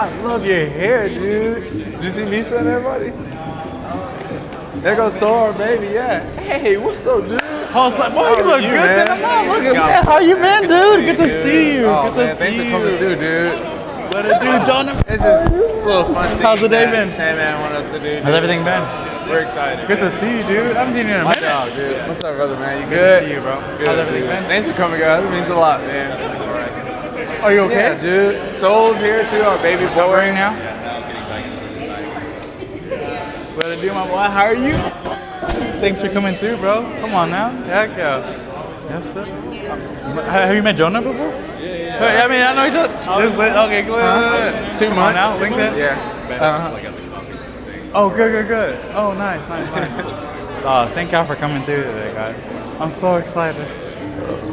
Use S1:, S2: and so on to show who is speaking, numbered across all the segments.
S1: I love your hair, dude. Did you see me send everybody? There goes Sora, baby, yeah. Hey, what's up, dude?
S2: I was like, boy, you look good.
S1: man?
S2: Then I'm not looking bad. How you been, dude? Good to see you.
S1: Oh,
S2: Good
S1: man,
S2: to
S1: thanks
S2: see
S1: for coming
S2: you.
S1: through, dude.
S2: What it do, Jonah?
S1: This is a little fun thing.
S2: How's the day
S1: that
S2: been?
S1: Sanman wanted us to do.
S2: How's everything been?
S1: We're excited.
S2: Good to see you, dude. I haven't seen you in a
S1: My
S2: minute.
S1: dog, dude. What's up, brother, man? You
S2: Good
S1: good?
S2: to see you, bro.
S1: Good,
S2: How's everything
S1: dude.
S2: been?
S1: Thanks for coming, guys. It means a lot, man.
S2: Are you okay?
S1: Yeah, dude. Soul's here, too, our baby boy.
S2: Recovering now? What it do, my boy? How are you? Thanks for coming through, bro. Come on now. Heck yeah. Yes, sir. Have you met Jonah before? Yeah. I mean, I know you just. Okay, good.
S1: It's 2 months.
S2: Now, LinkedIn?
S1: Yeah.
S2: Oh, good. Oh, nice. Thank y'all for coming through today, guys. I'm so excited.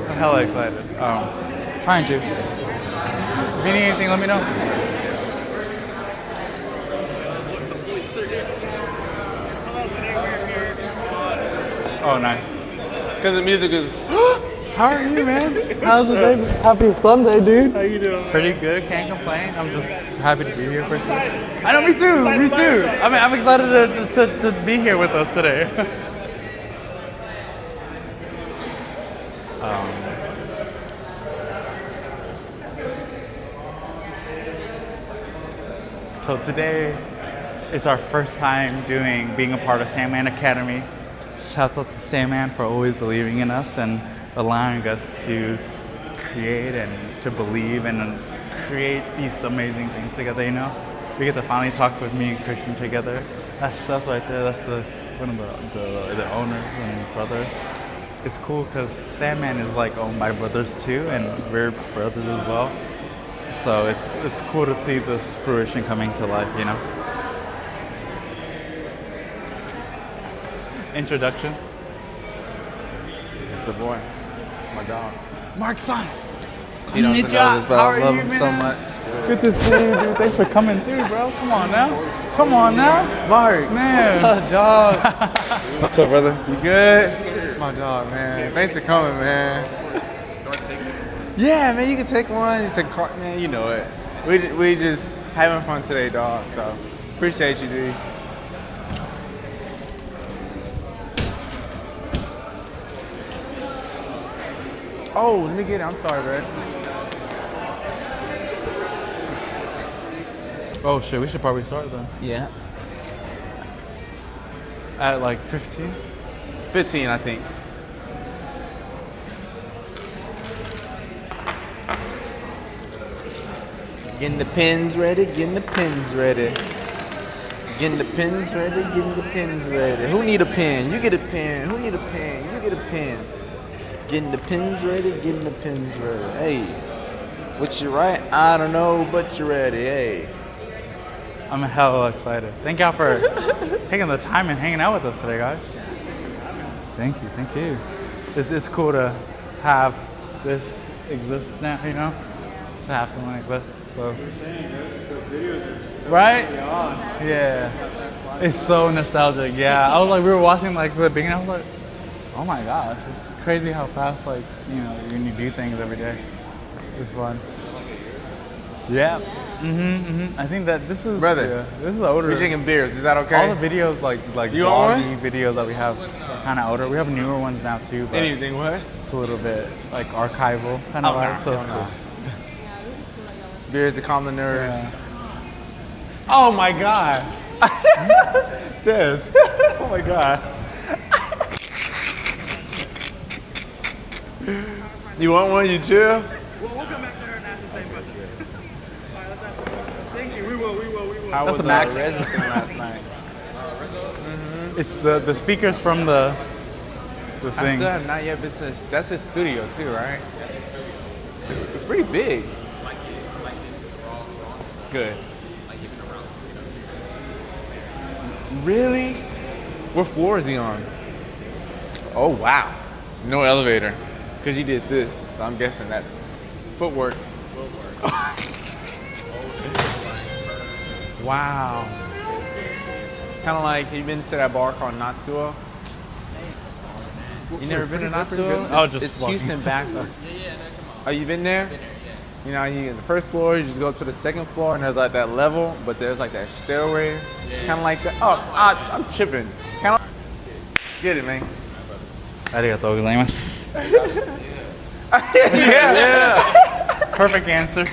S2: I'm hella excited. Trying to. If you need anything, let me know. Oh, nice.
S1: Because the music is...
S2: How are you, man? How's the day? Happy Sunday, dude.
S3: How you doing?
S2: Pretty good. Can't complain. I'm just happy to be here for today. I know, me too. Me too. I mean, I'm excited to be here with us today. So today is our first time being a part of Sanman Academy. Shouts out to Sanman for always believing in us and allowing us to create and to believe and create these amazing things together, you know? We get to finally talk with me and Christian together. That stuff right there, that's one of the owners and brothers. It's cool because Sanman is like owned by brothers too, and we're brothers as well. So it's cool to see this fruition coming to life, you know? Introduction.
S1: It's the boy. It's my dog.
S2: Mark's son.
S1: He doesn't know this, but I love him so much.
S2: Good to see you, dude. Thanks for coming through, bro. Come on now.
S1: Mark,
S2: Man.
S1: what's up, dog? What's up, brother? You good? My dog, man. Thanks for coming, man. Yeah, man, you can take one. You take a car, man. You know it. We just having fun today, dog. So appreciate you, dude. Oh, let me get it. I'm sorry, bro.
S2: Oh shit, we should probably start then.
S1: Yeah.
S2: At like 15?
S1: 15, I think. Getting the pins ready, getting the pins ready. Getting the pins ready, getting the pins ready. Who need a pen? You get a pen. Who need a pen? You get a pen. Getting the pins ready, getting the pins ready. Hey, what you right? I don't know, but you're ready. Hey.
S2: I'm hella excited. Thank y'all for taking the time and hanging out with us today, guys. Thank you. It's cool to have this exist now, you know? To have something like this. So. Right? Yeah. It's so nostalgic. Yeah. I was like, we were watching like the beginning. I was like, oh my gosh. It's crazy how fast, like, you know, when you do things every day. It's fun. Yeah. I think that this is
S1: brother.
S2: This is older.
S1: We're drinking beers. Is that okay?
S2: All the videos, like
S1: you want
S2: vloggy videos that we have, are kind of older. We have newer ones now too. But
S1: anything what?
S2: it's a little bit like archival kind of vibe. So it's cool.
S1: Beers to calm the nerves.
S2: Yeah. Oh my god. Sis. Oh my god.
S1: You want one? You chill?
S3: We'll come back to her and ask the same question. Thank you. We will.
S1: How
S2: That's
S1: was
S2: a max.
S1: resisting last night?
S2: It's the speakers from the
S1: I
S2: thing.
S1: still have not yet been to. That's his studio too, right? It's pretty big. Good. Really? What floor is he on? Oh wow. No elevator. Because you did this, so I'm guessing that's footwork. Wow. Kind of like, you been to that bar called Natsuo? You never been to Natsuo?
S2: Oh, just
S1: it's
S2: walking.
S1: Houston backwards. Oh, you been there? You know, you the first floor, you just go up to the second floor, and there's like that level, but there's like that stairway, kind of like that. Oh, I'm tripping. Kind of. Let's get it, man.
S2: ありがとうございます。
S1: Yeah.
S2: Perfect answer.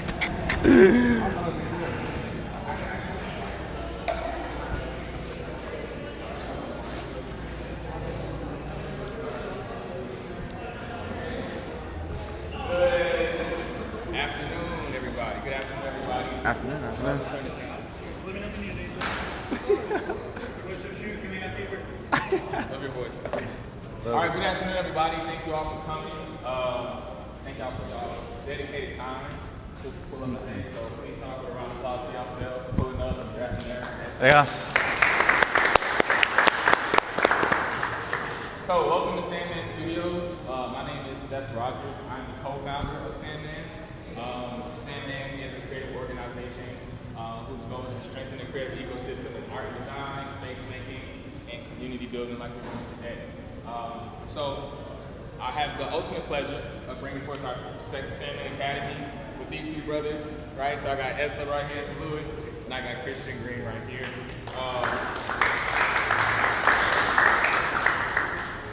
S4: Afternoon, everybody. Good afternoon, everybody.
S1: Afternoon.
S4: Turn this down. Love your voice. All right, good afternoon, everybody. Thank you all for coming. Thank y'all for y'all dedicated time to pull up the thing. So please talk with a round of applause to yourselves for pulling up and grabbing there.
S2: ありがとうございます。
S4: So welcome to Sanman Studios. My name is Seth Rogers. I'm the co-founder of Sanman. Sanman is a creative organization whose goal is to strengthen the creative ecosystem in art and design, space making, and community building like we're doing today. So I have the ultimate pleasure of bringing forth our Sanman Academy with these two brothers, right? So I got Esla right here, Lewis, and I got Christian Green right here.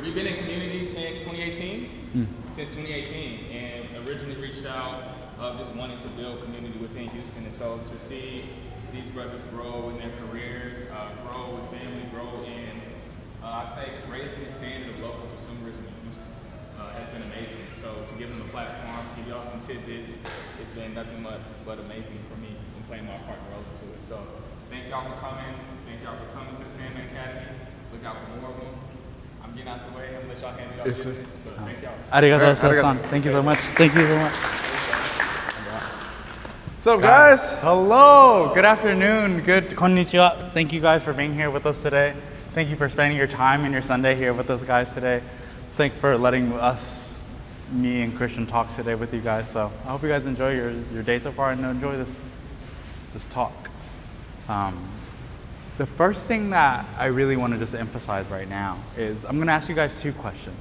S4: We've been in community since 2018. Since 2018, and originally reached out just wanting to build community within Houston. And so to see these brothers grow in their careers, grow with family, grow in, I say just raising the standard of local consumerism in Houston has been amazing. So to give them a platform, give y'all some tidbits, it's been nothing but amazing for me and playing my part and role into it. So thank y'all for coming. Thank y'all for coming to the Sanman Academy. Look out for more of them. I'm getting out the way. I'm gonna let y'all handle y'all business, but thank y'all.
S2: ありがとうございます。Thank you so much. Thank you so much.
S1: What's up, guys?
S2: Hello. Good afternoon. Good. Konnichiwa. Thank you guys for being here with us today. Thank you for spending your time and your Sunday here with us guys today. Thank you for letting us, me and Christian, talk today with you guys. So I hope you guys enjoy your day so far and enjoy this talk. The first thing that I really want to just emphasize right now is I'm going to ask you guys two questions.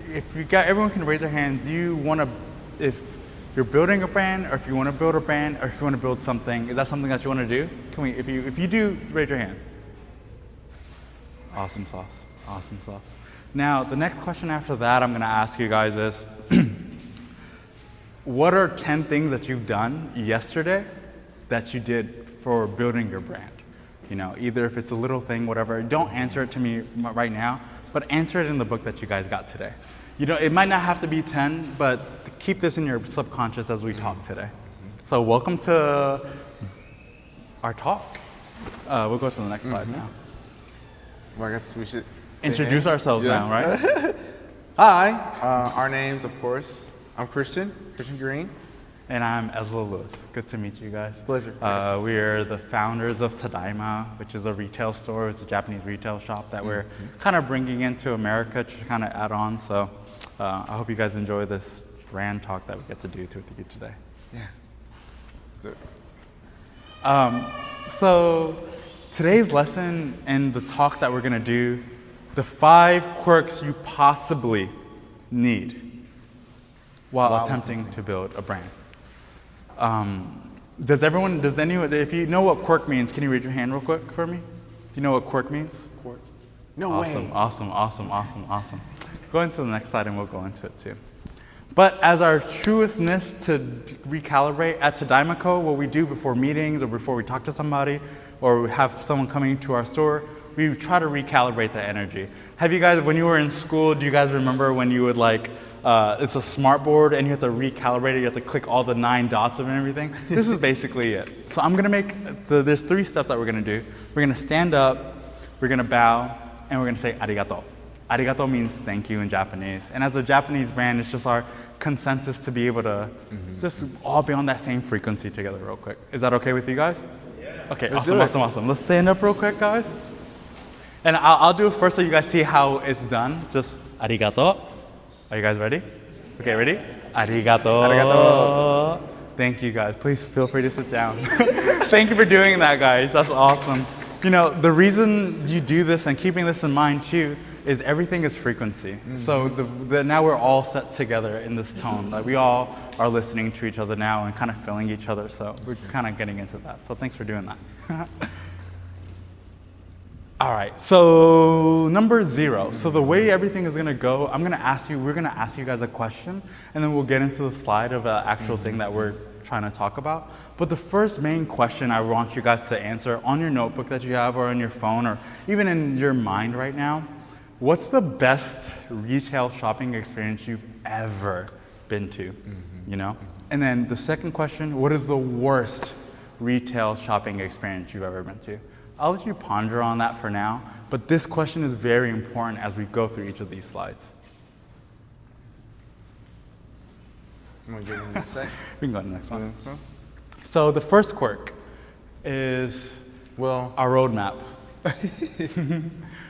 S2: If you got, everyone can raise their hand. Do you want to, if you're building a brand, or if you want to build a brand, or if you want to build something, is that something that you want to do? Can we, if you do, raise your hand. Awesome sauce. Awesome sauce. Now, the next question after that I'm going to ask you guys is, what are 10 things that you've done yesterday that you did for building your brand? You know, either if it's a little thing, whatever, don't answer it to me right now, but answer it in the book that you guys got today. You know, it might not have to be 10, but keep this in your subconscious as we talk today. So welcome to our talk. We'll go to the next slide now.
S1: Well, I guess we should
S2: Introduce ourselves now, right?
S1: Hi, our names, of course. I'm Christian Green.
S2: And I'm Esla Lewis. Good to meet you guys.
S1: Pleasure.
S2: We are the founders of Tadaima, which is a retail store. It's a Japanese retail shop that we're kind of bringing into America to kind of add on. So I hope you guys enjoy this brand talk that we get to do with you today.
S1: Yeah. Let's do it.
S2: So today's lesson and the talks that we're going to do, the 5 quirks you possibly need while attempting to build a brand. Does anyone, if you know what quirk means, can you raise your hand real quick for me? Do you know what quirk means?
S1: Quirk. No way.
S2: Awesome. Go into the next slide and we'll go into it too. But as our truestness to recalibrate at Tadaima Co, what we do before meetings or before we talk to somebody or we have someone coming to our store, we try to recalibrate the energy. Have you guys, when you were in school, do you guys remember when you would like, it's a smart board and you have to recalibrate it, you have to click all the 9 dots and everything? This is basically it. So I'm gonna make, there's 3 steps that we're gonna do. We're gonna stand up, we're gonna bow, and we're gonna say arigato. Arigato means thank you in Japanese. And as a Japanese brand, it's just our consensus to be able to just all be on that same frequency together real quick. Is that okay with you guys? Yeah. Okay, awesome. Let's stand up real quick, guys. And I'll do it first so you guys see how it's done. Just arigato. Are you guys ready? Okay, ready? Arigato. Thank you guys. Please feel free to sit down. Thank you for doing that, guys. That's awesome. You know, the reason you do this and keeping this in mind too is everything is frequency. So now we're all set together in this tone. Like we all are listening to each other now and kind of feeling each other. So we're kind of getting into that. So thanks for doing that. All right, so number 0. So the way everything is gonna go, we're gonna ask you guys a question, and then we'll get into the slide of the actual thing that we're trying to talk about. But the first main question I want you guys to answer on your notebook that you have, or on your phone, or even in your mind right now, what's the best retail shopping experience you've ever been to, you know? And then the second question, what is the worst retail shopping experience you've ever been to? I'll let you ponder on that for now, but this question is very important as we go through each of these slides.
S1: I'm gonna get into a sec.
S2: We can go to the next one. So the first quirk is, well, our roadmap.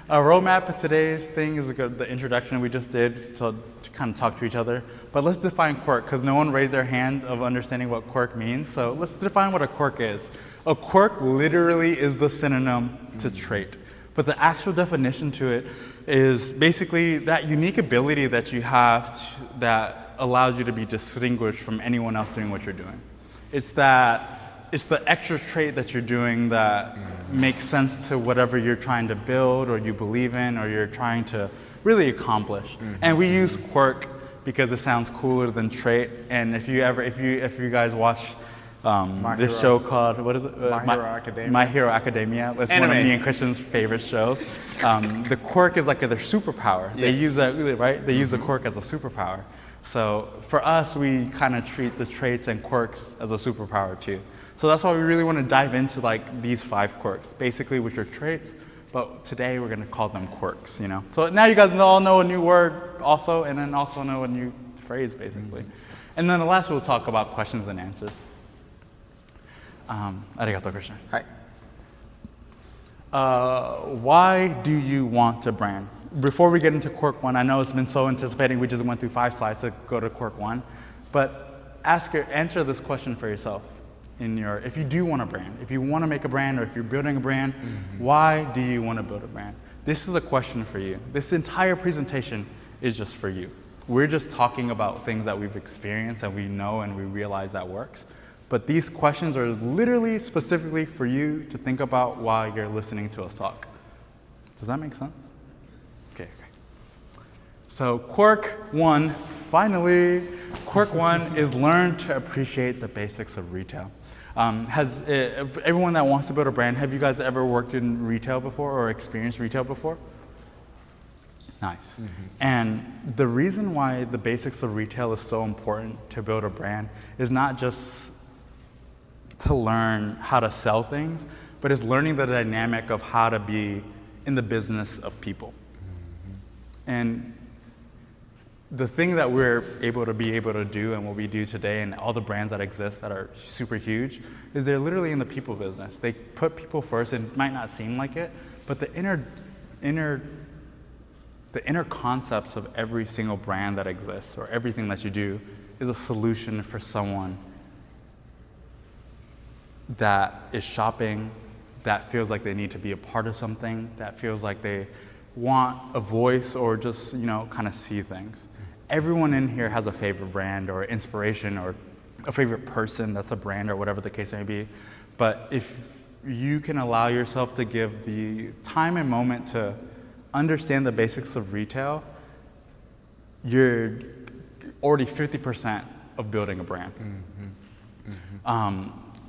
S2: Our roadmap, today's thing is the introduction we just did to kind of talk to each other. But let's define quirk, because no one raised their hand of understanding what quirk means. So let's define what a quirk is. A quirk literally is the synonym to trait. But the actual definition to it is basically that unique ability that you have that allows you to be distinguished from anyone else doing what you're doing. It's the extra trait that you're doing that makes sense to whatever you're trying to build or you believe in or you're trying to really accomplish. And we use quirk because it sounds cooler than trait. And if you guys watch this show called, what is it? My Hero Academia. That's one of me and Christian's favorite shows. The quirk is like their superpower. Yes. They use that, right? They use the quirk as a superpower. So for us, we kind of treat the traits and quirks as a superpower too. So that's why we really want to dive into like these 5 quirks, basically which are traits, but today we're going to call them quirks, you know? So now you guys all know a new word also, and then also know a new phrase basically. And then the last we'll talk about questions and answers. Arigato, Christian.
S1: Hi.
S2: Why do you want to brand? Before we get into quirk 1, I know it's been so anticipating, we just went through 5 slides to go to quirk 1, but answer this question for yourself. If you do want a brand, if you want to make a brand, or if you're building a brand, why do you want to build a brand? This is a question for you. This entire presentation is just for you. We're just talking about things that we've experienced and we know and we realize that works. But these questions are literally specifically for you to think about while you're listening to us talk. Does that make sense? Okay. So quirk 1, finally, quirk 1 is learn to appreciate the basics of retail. Has everyone that wants to build a brand, have you guys ever worked in retail before or experienced retail before? Nice. And the reason why the basics of retail is so important to build a brand is not just to learn how to sell things, but it's learning the dynamic of how to be in the business of people. And the thing that we're able to do and what we do today and all the brands that exist that are super huge is they're literally in the people business. They put people first. It might not seem like it, but the inner concepts of every single brand that exists or everything that you do is a solution for someone that is shopping, that feels like they need to be a part of something, that feels like they want a voice or just, kind of see things. Everyone in here has a favorite brand or inspiration or a favorite person that's a brand or whatever the case may be. But if you can allow yourself to give the time and moment to understand the basics of retail, you're already 50% of building a brand.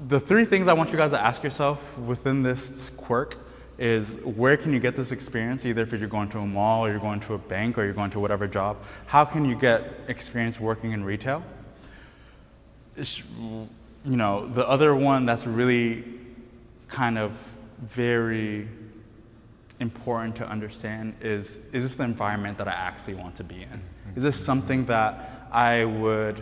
S2: The 3 things I want you guys to ask yourself within this quirk is where can you get this experience, either if you're going to a mall or you're going to a bank or you're going to whatever job. How can you get experience working in retail? The other one that's really kind of very important to understand is this the environment that I actually want to be in? Is this something that I would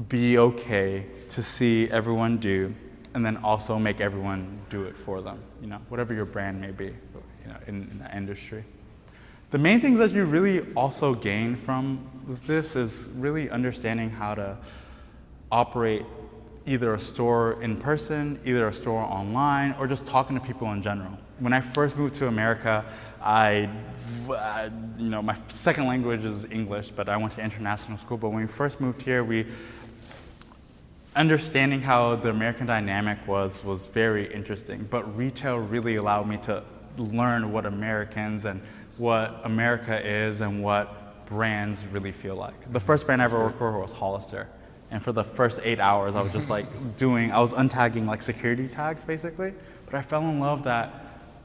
S2: be okay to see everyone do and then also make everyone do it for them, whatever your brand may be, in the industry. The main things that you really also gain from this is really understanding how to operate either a store in person, either a store online, or just talking to people in general. When I first moved to America, my second language is English, but I went to international school. But when we first moved here, understanding how the American dynamic was very interesting. But retail really allowed me to learn what Americans and what America is and what brands really feel like. The first brand I ever worked for was Hollister. And for the first 8 hours, I was just like I was untagging like security tags basically. But I fell in love that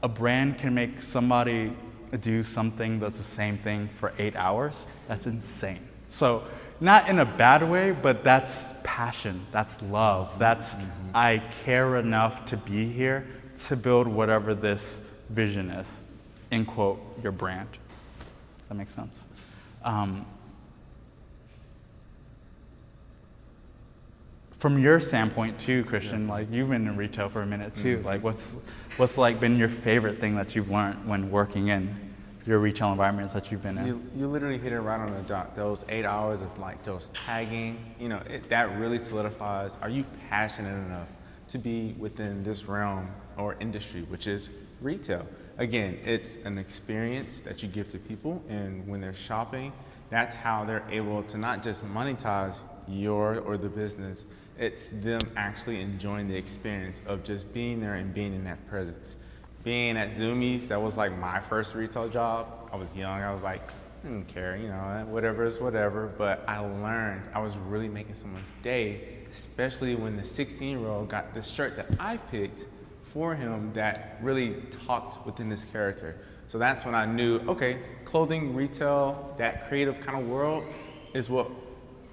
S2: a brand can make somebody do something that's the same thing for 8 hours. That's insane. So not in a bad way, but that's passion, that's love, that's I care enough to be here to build whatever this vision is, in quote, your brand. That makes sense. From your standpoint too, Christian, like you've been in retail for a minute too. Like what's like been your favorite thing that you've learned when working in your retail environments that you've been in?
S1: You literally hit it right on the dot. Those 8 hours of like those tagging, that really solidifies, are you passionate enough to be within this realm or industry, which is retail? Again, it's an experience that you give to people, and when they're shopping, that's how they're able to not just monetize your or the business, it's them actually enjoying the experience of just being there and being in that presence. Being at Zoomies, that was like my first retail job. I was young, I was like, I don't care, whatever is whatever. But I learned I was really making someone's day, especially when the 16-year-old got this shirt that I picked for him that really talked within this character. So that's when I knew, okay, clothing, retail, that creative kind of world is what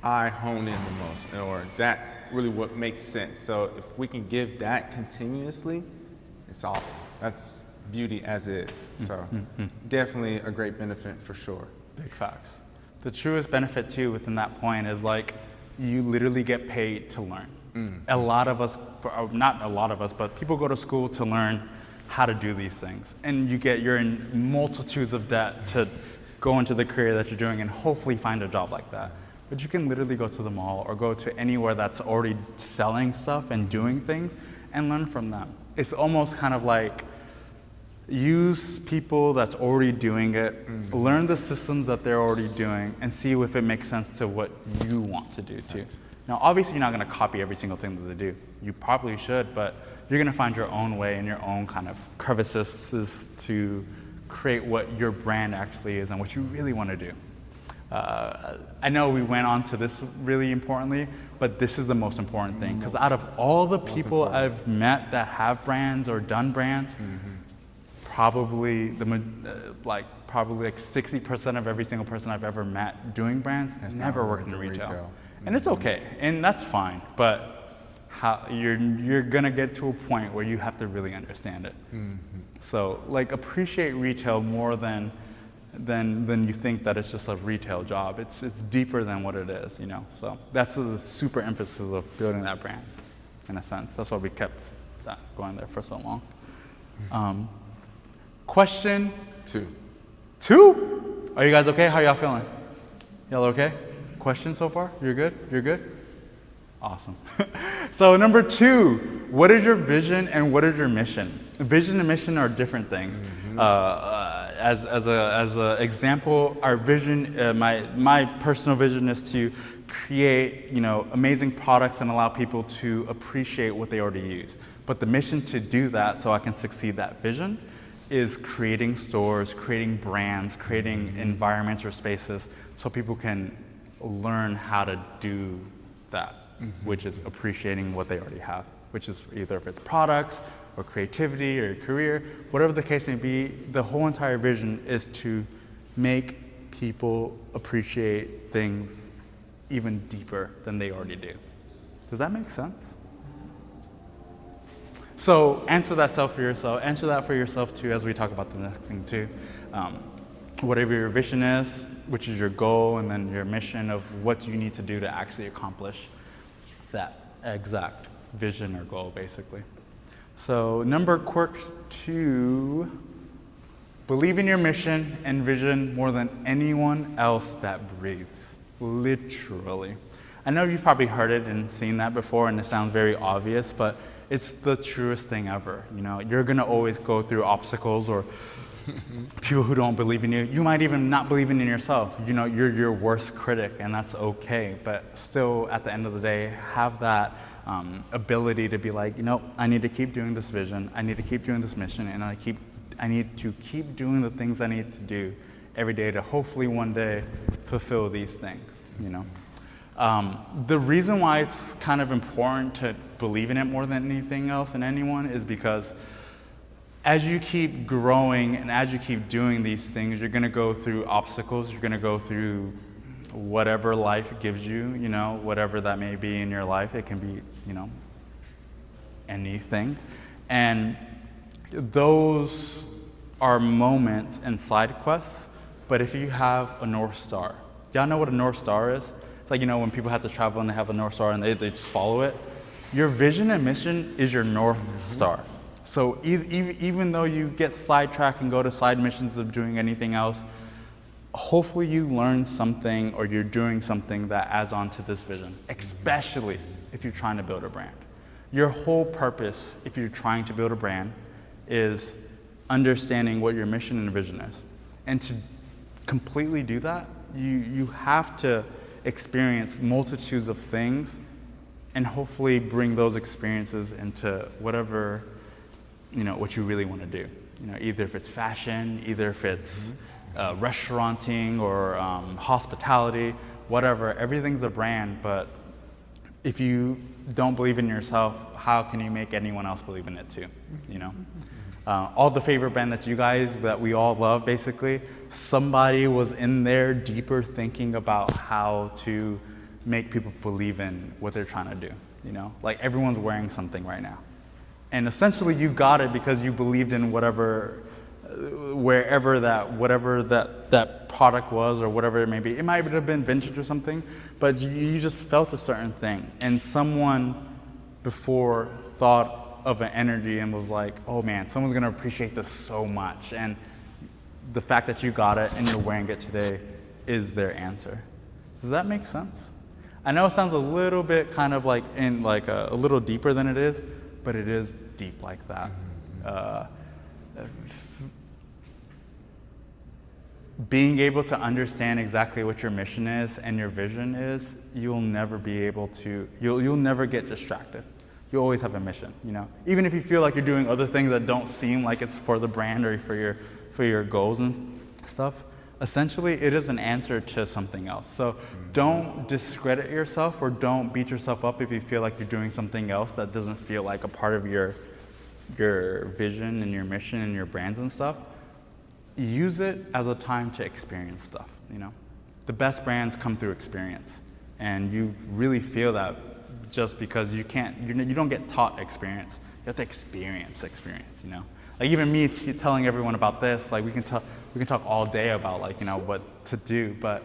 S1: I honed in the most, or that really what makes sense. So if we can give that continuously, it's awesome. That's beauty as is. So definitely a great benefit for sure.
S2: Big facts. The truest benefit too within that point is like you literally get paid to learn. A lot of us, not a lot of us, but people go to school to learn how to do these things. And you're in multitudes of debt to go into the career that you're doing and hopefully find a job like that. But you can literally go to the mall or go to anywhere that's already selling stuff and doing things and learn from them. It's almost kind of like use people that's already doing it, learn the systems that they're already doing, and see if it makes sense to what you want to do too. Thanks. Now, obviously, you're not going to copy every single thing that they do. You probably should, but you're going to find your own way and your own kind of crevices to create what your brand actually is and what you really want to do. I know we went on to this really importantly, but this is the most important thing, because out of all the people I've met that have brands or done brands, probably like 60% of every single person I've ever met doing brands has never worked in retail. And it's okay, and that's fine, but you're gonna get to a point where you have to really understand it. So like appreciate retail more than you think that it's just a retail job. It's deeper than what it is, So that's the super emphasis of building that brand, in a sense. That's why we kept that going there for so long. Question 2. Are you guys okay? How y'all feeling? Y'all okay? Questions so far? You're good? You're good? Awesome. So number 2, what is your vision and what is your mission? Vision and mission are different things. As a example, our vision, my personal vision is to create, amazing products and allow people to appreciate what they already use. But the mission to do that, so I can succeed that vision, is creating stores, creating brands, creating environments or spaces so people can learn how to do that, which is appreciating what they already have, which is either if it's products or creativity or career, whatever the case may be. The whole entire vision is to make people appreciate things even deeper than they already do. Does that make sense? So answer that for yourself. Answer that for yourself too as we talk about the next thing too. Whatever your vision is, which is your goal, and then your mission of what you need to do to actually accomplish that exact vision or goal, basically. So quirk 2, believe in your mission and vision more than anyone else that breathes. Literally. I know you've probably heard it and seen that before, and it sounds very obvious, but it's the truest thing ever. You know, you're gonna always go through obstacles or people who don't believe in you. You might even not believe in yourself. You know, you're your worst critic, and that's okay. But still, at the end of the day, have that ability to be like, you know, I need to keep doing this vision. I need to keep doing this mission, and I need to keep doing the things I need to do every day to hopefully one day fulfill these things. You know, the reason why it's kind of important to believe in it more than anything else and anyone is because as you keep growing and as you keep doing these things, you're going to go through obstacles. You're going to go through whatever life gives you, you know, whatever that may be in your life. It can be, you know, anything. And those are moments and side quests. But if you have a North Star, y'all know what a North Star is? It's like, you know, when people have to travel and they have a North Star and they just follow it. Your vision and mission is your North Star. So even though you get sidetracked and go to side missions of doing anything else, hopefully you learn something or you're doing something that adds on to this vision, especially if you're trying to build a brand. Your whole purpose, if you're trying to build a brand, is understanding what your mission and vision is. And to completely do that, you have to experience multitudes of things and hopefully bring those experiences into whatever, you know, what you really want to do. You know, either if it's fashion, either if it's restauranting or hospitality, whatever. Everything's a brand, but if you don't believe in yourself, how can you make anyone else believe in it too? You know, all the favorite brand that we all love, basically, somebody was in there deeper thinking about how to make people believe in what they're trying to do. You know, like everyone's wearing something right now. And essentially you got it because you believed in whatever that product was or whatever it may be. It might have been vintage or something, but you just felt a certain thing. And someone before thought of an energy and was like, oh man, someone's gonna appreciate this so much. And the fact that you got it and you're wearing it today is their answer. Does that make sense? I know it sounds a little bit kind of like a little deeper than it is, but it is deep like that. Being able to understand exactly what your mission is and your vision is, you'll never get distracted. You always have a mission, you know? Even if you feel like you're doing other things that don't seem like it's for the brand or for your goals and stuff, essentially it is an answer to something else. So don't discredit yourself or don't beat yourself up if you feel like you're doing something else that doesn't feel like a part of your vision and your mission and your brands and stuff. Use it as a time to experience stuff, you know? The best brands come through experience, and you really feel that just because you don't get taught experience. You have to experience, you know? Like even me telling everyone about this, like we can talk all day about like, you know, what to do, but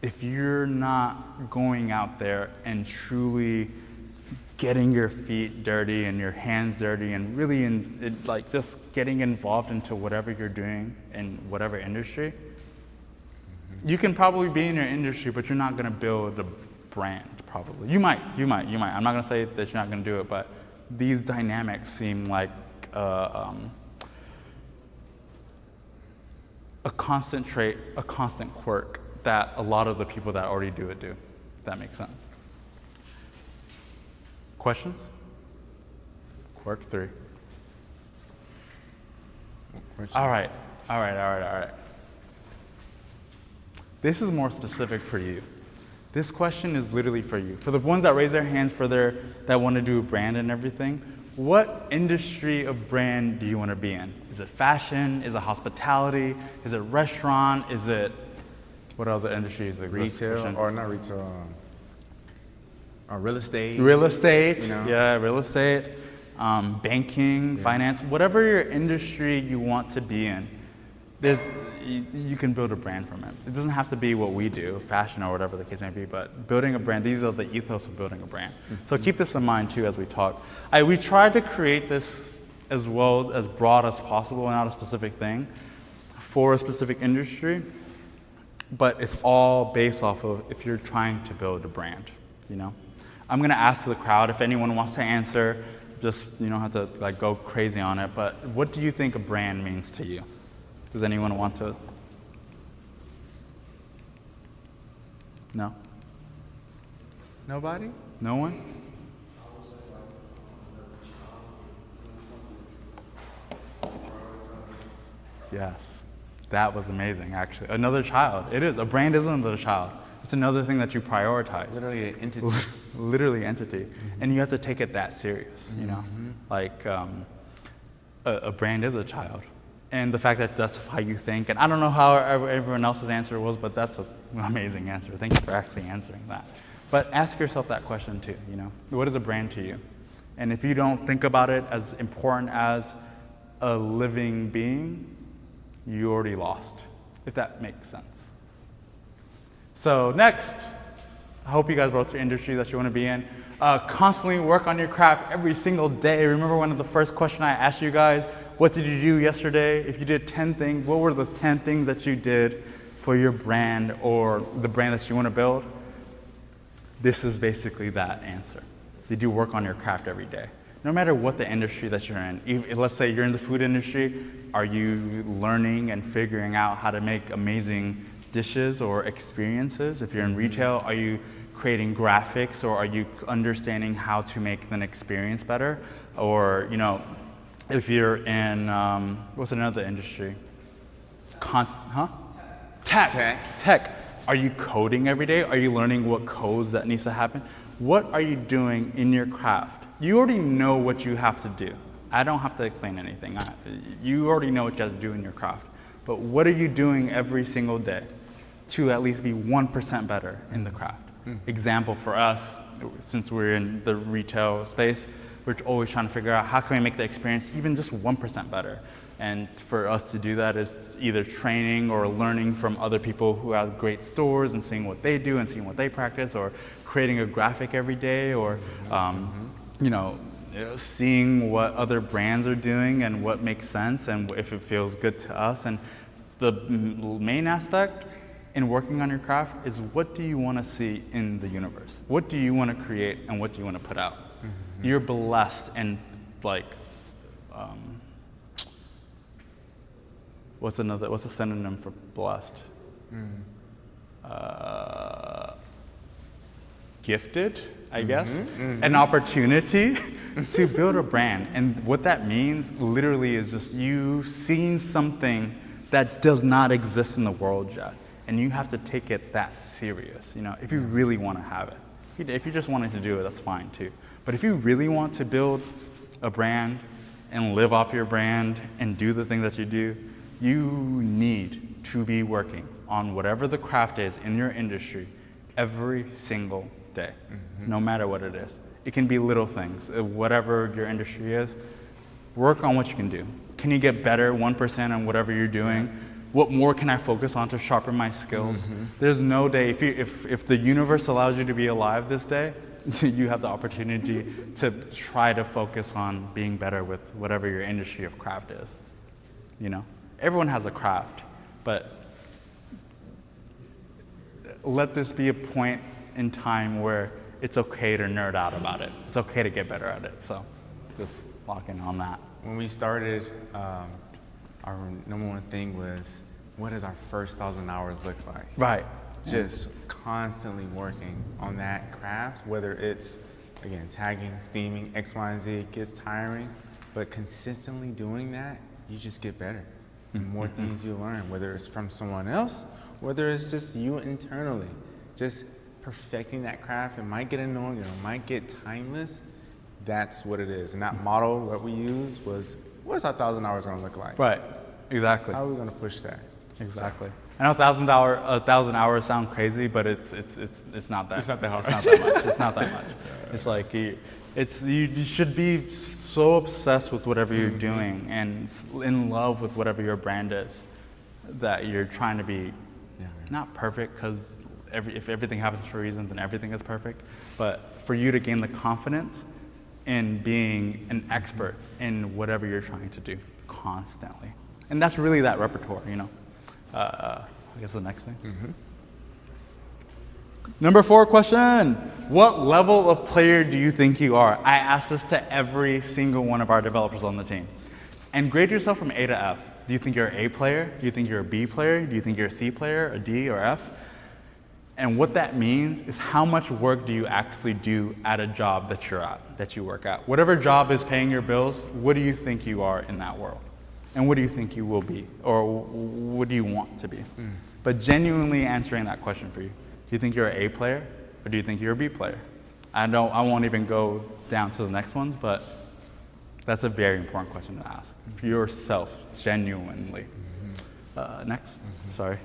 S2: if you're not going out there and truly getting your feet dirty and your hands dirty and really like just getting involved into whatever you're doing in whatever industry, you can probably be in your industry, but you're not gonna build a brand probably. You might. I'm not gonna say that you're not gonna do it, but these dynamics seem like a constant trait, a constant quirk that a lot of the people that already do it do, if that makes sense. Questions? Quirk 3. All right. This is more specific for you. This question is literally for you. For the ones that raise their hands that want to do a brand and everything, what industry of brand do you want to be in? Is it fashion? Is it hospitality? Is it restaurant? Is it, what other industries exist?
S1: Retail, or not retail, real estate.
S2: Real estate,
S1: you know?
S2: Yeah, real estate, banking, finance, whatever your industry you want to be in, you can build a brand from it. It doesn't have to be what we do, fashion or whatever the case may be, but building a brand, these are the ethos of building a brand. So keep this in mind too as we talk. We tried to create this as well as broad as possible, not a specific thing, for a specific industry, but it's all based off of if you're trying to build a brand. you know? I'm gonna ask the crowd if anyone wants to answer. Just, you don't have to like go crazy on it, but what do you think a brand means to you? Does anyone want to? No?
S1: Nobody?
S2: No one? Yes, that was amazing actually. Another child, it is. A brand is another child. It's another thing that you prioritize.
S1: Literally an entity.
S2: Literally entity. And you have to take it that serious, you know? Like a brand is a child. And the fact that that's how you think, and I don't know how everyone else's answer was, but that's an amazing answer. Thank you for actually answering that. But ask yourself that question too, you know? What is a brand to you? And if you don't think about it as important as a living being, you already lost, if that makes sense. So next, I hope you guys wrote your industry that you want to be in. Constantly work on your craft every single day. Remember one of the first questions I asked you guys, what did you do yesterday? If you did 10 things, what were the 10 things that you did for your brand or the brand that you want to build? This is basically that answer. Did you work on your craft every day? No matter what the industry that you're in, let's say you're in the food industry, are you learning and figuring out how to make amazing dishes or experiences? If you're in retail, are you creating graphics or are you understanding how to make an experience better? Or, you know, if you're in, what's another industry? Tech. Are you coding every day? Are you learning what codes that needs to happen? What are you doing in your craft? You already know what you have to do. I don't have to explain anything. You already know what you have to do in your craft. But what are you doing every single day to at least be 1% better in the craft? Example for us, since we're in the retail space, we're always trying to figure out how can we make the experience even just 1% better. And for us to do that is either training or learning from other people who have great stores and seeing what they do and seeing what they practice, or creating a graphic every day, or you know, seeing what other brands are doing and what makes sense and if it feels good to us. And the main aspect in working on your craft is, what do you want to see in the universe? What do you want to create and what do you want to put out? You're blessed, and like, what's a synonym for blessed? Gifted, I guess, an opportunity to build a brand. And what that means literally is just you seeing something that does not exist in the world yet. And you have to take it that serious, you know, if you really want to have it. If you just wanted to do it, that's fine too. But if you really want to build a brand and live off your brand and do the things that you do, you need to be working on whatever the craft is in your industry every single day, no matter what it is. It can be little things, whatever your industry is. Work on what you can do. Can you get better 1% on whatever you're doing? What more can I focus on to sharpen my skills? There's no day, if the universe allows you to be alive this day, you have the opportunity to try to focus on being better with whatever your industry of craft is. You know, everyone has a craft, but let this be a point in time where it's okay to nerd out about it. It's okay to get better at it. So just lock in on that.
S1: When we started, our number one thing was, what does our first 1,000 hours look like?
S2: Right.
S1: Just constantly working on that craft, whether it's, again, tagging, steaming, X, Y, and Z. It gets tiring, but consistently doing that, you just get better. The more things you learn, whether it's from someone else, whether it's just you internally, just perfecting that craft. It might get annoying, it might get timeless. That's what it is. And that model, what we used was, what's our 1,000 hours gonna look like?
S2: Right, exactly.
S1: How are we gonna push that?
S2: Exactly. I know 1,000 hours sound crazy, but it's not that.
S1: It's not that hard.
S2: It's not that much. It's not that much. It's like you should be so obsessed with whatever you're doing and in love with whatever your brand is, that you're trying to be not perfect, because if everything happens for a reason, then everything is perfect. But for you to gain the confidence in being an expert in whatever you're trying to do constantly, and that's really that repertoire, you know. I guess the next thing. Number 4 question. What level of player do you think you are? I ask this to every single one of our developers on the team. And grade yourself from A to F. Do you think you're an A player? Do you think you're a B player? Do you think you're a C player, a D or F? And what that means is how much work do you actually do at a job that you're at, that you work at. Whatever job is paying your bills, what do you think you are in that world? And what do you think you will be? Or what do you want to be? But genuinely answering that question for you. Do you think you're an A player or do you think you're a B player? I won't even go down to the next ones, but that's a very important question to ask for yourself, genuinely. Next, sorry.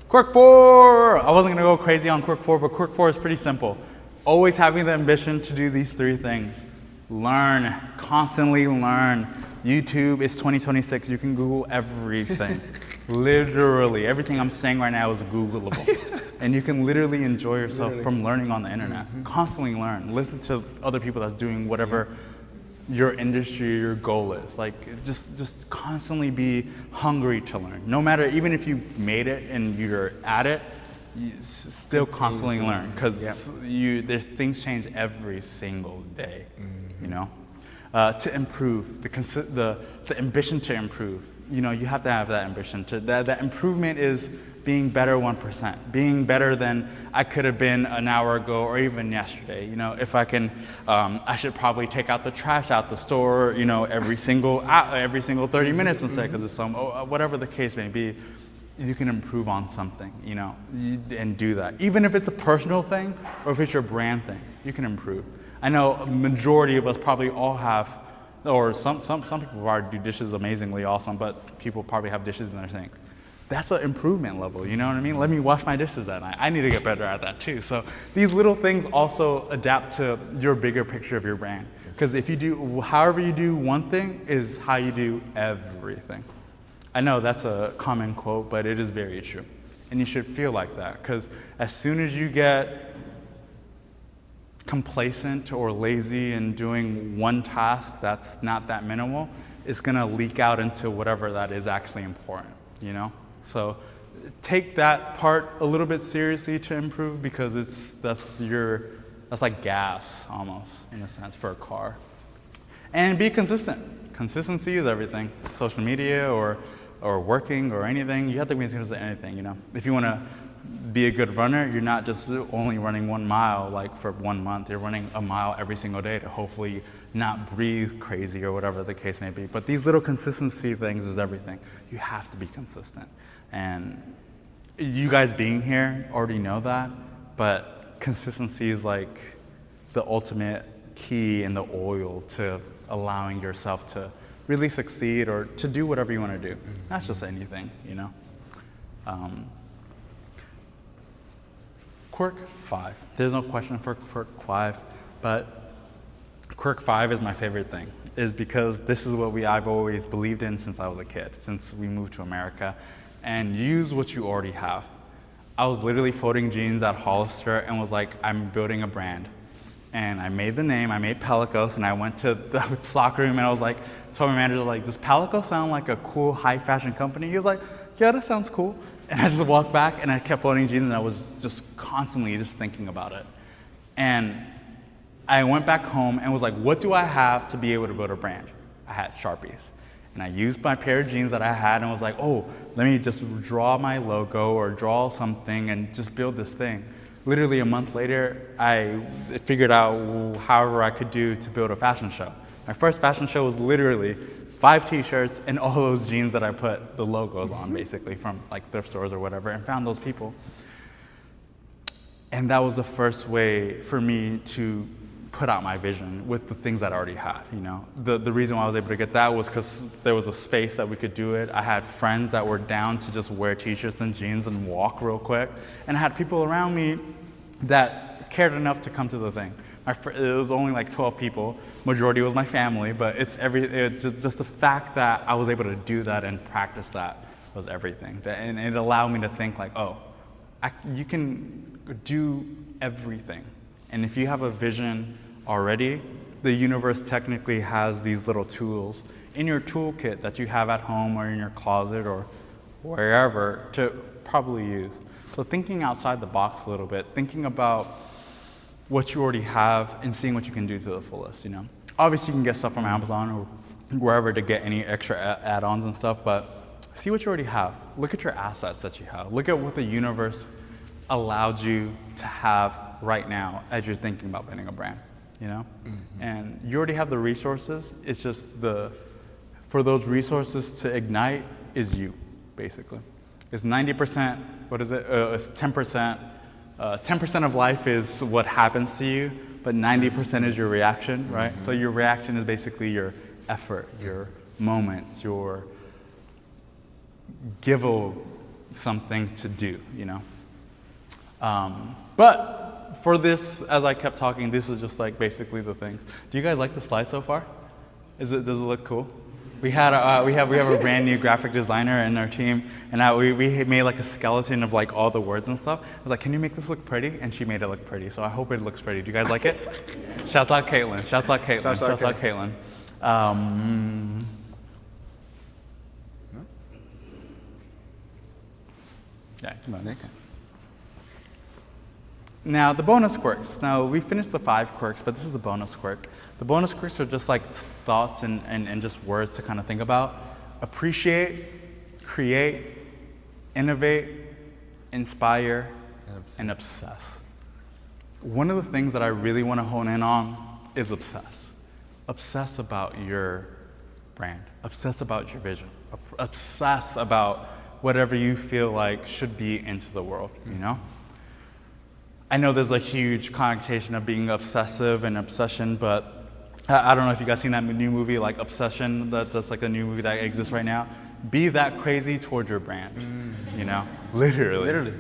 S2: Quirk 4! I wasn't gonna go crazy on Quirk 4, but Quirk 4 is pretty simple. Always having the ambition to do these 3 things. Learn, constantly learn. YouTube is 2026, you can Google everything. Literally, everything I'm saying right now is Googleable. And you can literally enjoy yourself from learning on the internet. Constantly learn, listen to other people that's doing whatever your industry, your goal is. Like, just constantly be hungry to learn. No matter, even if you made it and you're at it, you still constantly learn, because there's things change every single day, you know? To improve, the ambition to improve. You know, you have to have that ambition. That improvement is being better 1%, being better than I could have been an hour ago or even yesterday. You know, if I can, I should probably take out the trash out the store, you know, every single 30 minutes instead, because it's whatever the case may be. You can improve on something, you know, and do that. Even if it's a personal thing or if it's your brand thing, you can improve. I know a majority of us probably all have, or some people probably do dishes amazingly awesome, but people probably have dishes in their sink. That's an improvement level, you know what I mean? Let me wash my dishes that night. I need to get better at that too. So these little things also adapt to your bigger picture of your brand. Because if you do, however you do one thing is how you do everything. I know that's a common quote, but it is very true. And you should feel like that, because as soon as you get complacent or lazy in doing one task that's not that minimal, it's gonna leak out into whatever that is actually important, you know? So take that part a little bit seriously to improve, because that's like gas almost, in a sense, for a car. And be consistent. Consistency is everything. Social media or working or anything, you have to be consistent in anything, you know? If you wanna be a good runner, you're not just only running 1 mile like for 1 month. You're running a mile every single day to hopefully not breathe crazy or whatever the case may be. But these little consistency things is everything. You have to be consistent. And you guys being here already know that, but consistency is like the ultimate key in the oil to allowing yourself to really succeed or to do whatever you want to do. Not just anything, you know. Quirk 5. There's no question for Quirk 5, but Quirk 5 is my favorite thing. Is because this is what I've always believed in since I was a kid, since we moved to America, and use what you already have. I was literally folding jeans at Hollister and was like, I'm building a brand. And I made the name, I made Pelicos, and I went to the soccer room and I was like, told my manager, like, does Pelico sound like a cool high fashion company? He was like, yeah, that sounds cool. And I just walked back and I kept folding jeans and I was just constantly just thinking about it. And I went back home and was like, what do I have to be able to build a brand? I had Sharpies. And I used my pair of jeans that I had and was like, oh, let me just draw my logo or draw something and just build this thing. Literally a month later, I figured out however I could do to build a fashion show. My first fashion show was literally 5 t-shirts and all those jeans that I put the logos on, basically, from like thrift stores or whatever, and found those people. And that was the first way for me to put out my vision with the things that I already had, you know. The reason why I was able to get that was because there was a space that we could do it. I had friends that were down to just wear t-shirts and jeans and walk real quick. And I had people around me that cared enough to come to the thing. It was only like 12 people. Majority was my family, but it's just the fact that I was able to do that and practice that was everything. And it allowed me to think like, oh, you can do everything. And if you have a vision already, the universe technically has these little tools in your toolkit that you have at home or in your closet or wherever to probably use. So thinking outside the box a little bit, thinking about what you already have and seeing what you can do to the fullest, you know. Obviously, you can get stuff from Amazon or wherever to get any extra add-ons and stuff, but see what you already have. Look at your assets that you have. Look at what the universe allowed you to have right now as you're thinking about building a brand, you know? And you already have the resources. It's just for those resources to ignite is you, basically. It's 90%, what is it? It's 10%. 10% of life is what happens to you, but 90% is your reaction, right? So your reaction is basically your effort, your moments, your give something to do, you know? But for this, as I kept talking, this is just like basically the thing. Do you guys like the slide so far? Does it look cool? We have a brand new graphic designer in our team, and we made like a skeleton of like all the words and stuff. I was like, can you make this look pretty? And she made it look pretty. So I hope it looks pretty. Do you guys like it? Shout out Caitlin. Shout out Caitlin. Shout out Caitlin. Yeah. Come on.
S1: Next.
S2: Now, the bonus quirks. Now, we finished the 5 quirks, but this is the bonus quirk. The bonus quirks are just like thoughts and just words to kind of think about. Appreciate, create, innovate, inspire, and obsess. One of the things that I really want to hone in on is obsess. Obsess about your brand. Obsess about your vision. Obsess about whatever you feel like should be into the world, you know? I know there's a huge connotation of being obsessive and obsession, but I don't know if you guys seen that new movie, like Obsession, that's like a new movie that exists right now. Be that crazy towards your brand, you know? Literally.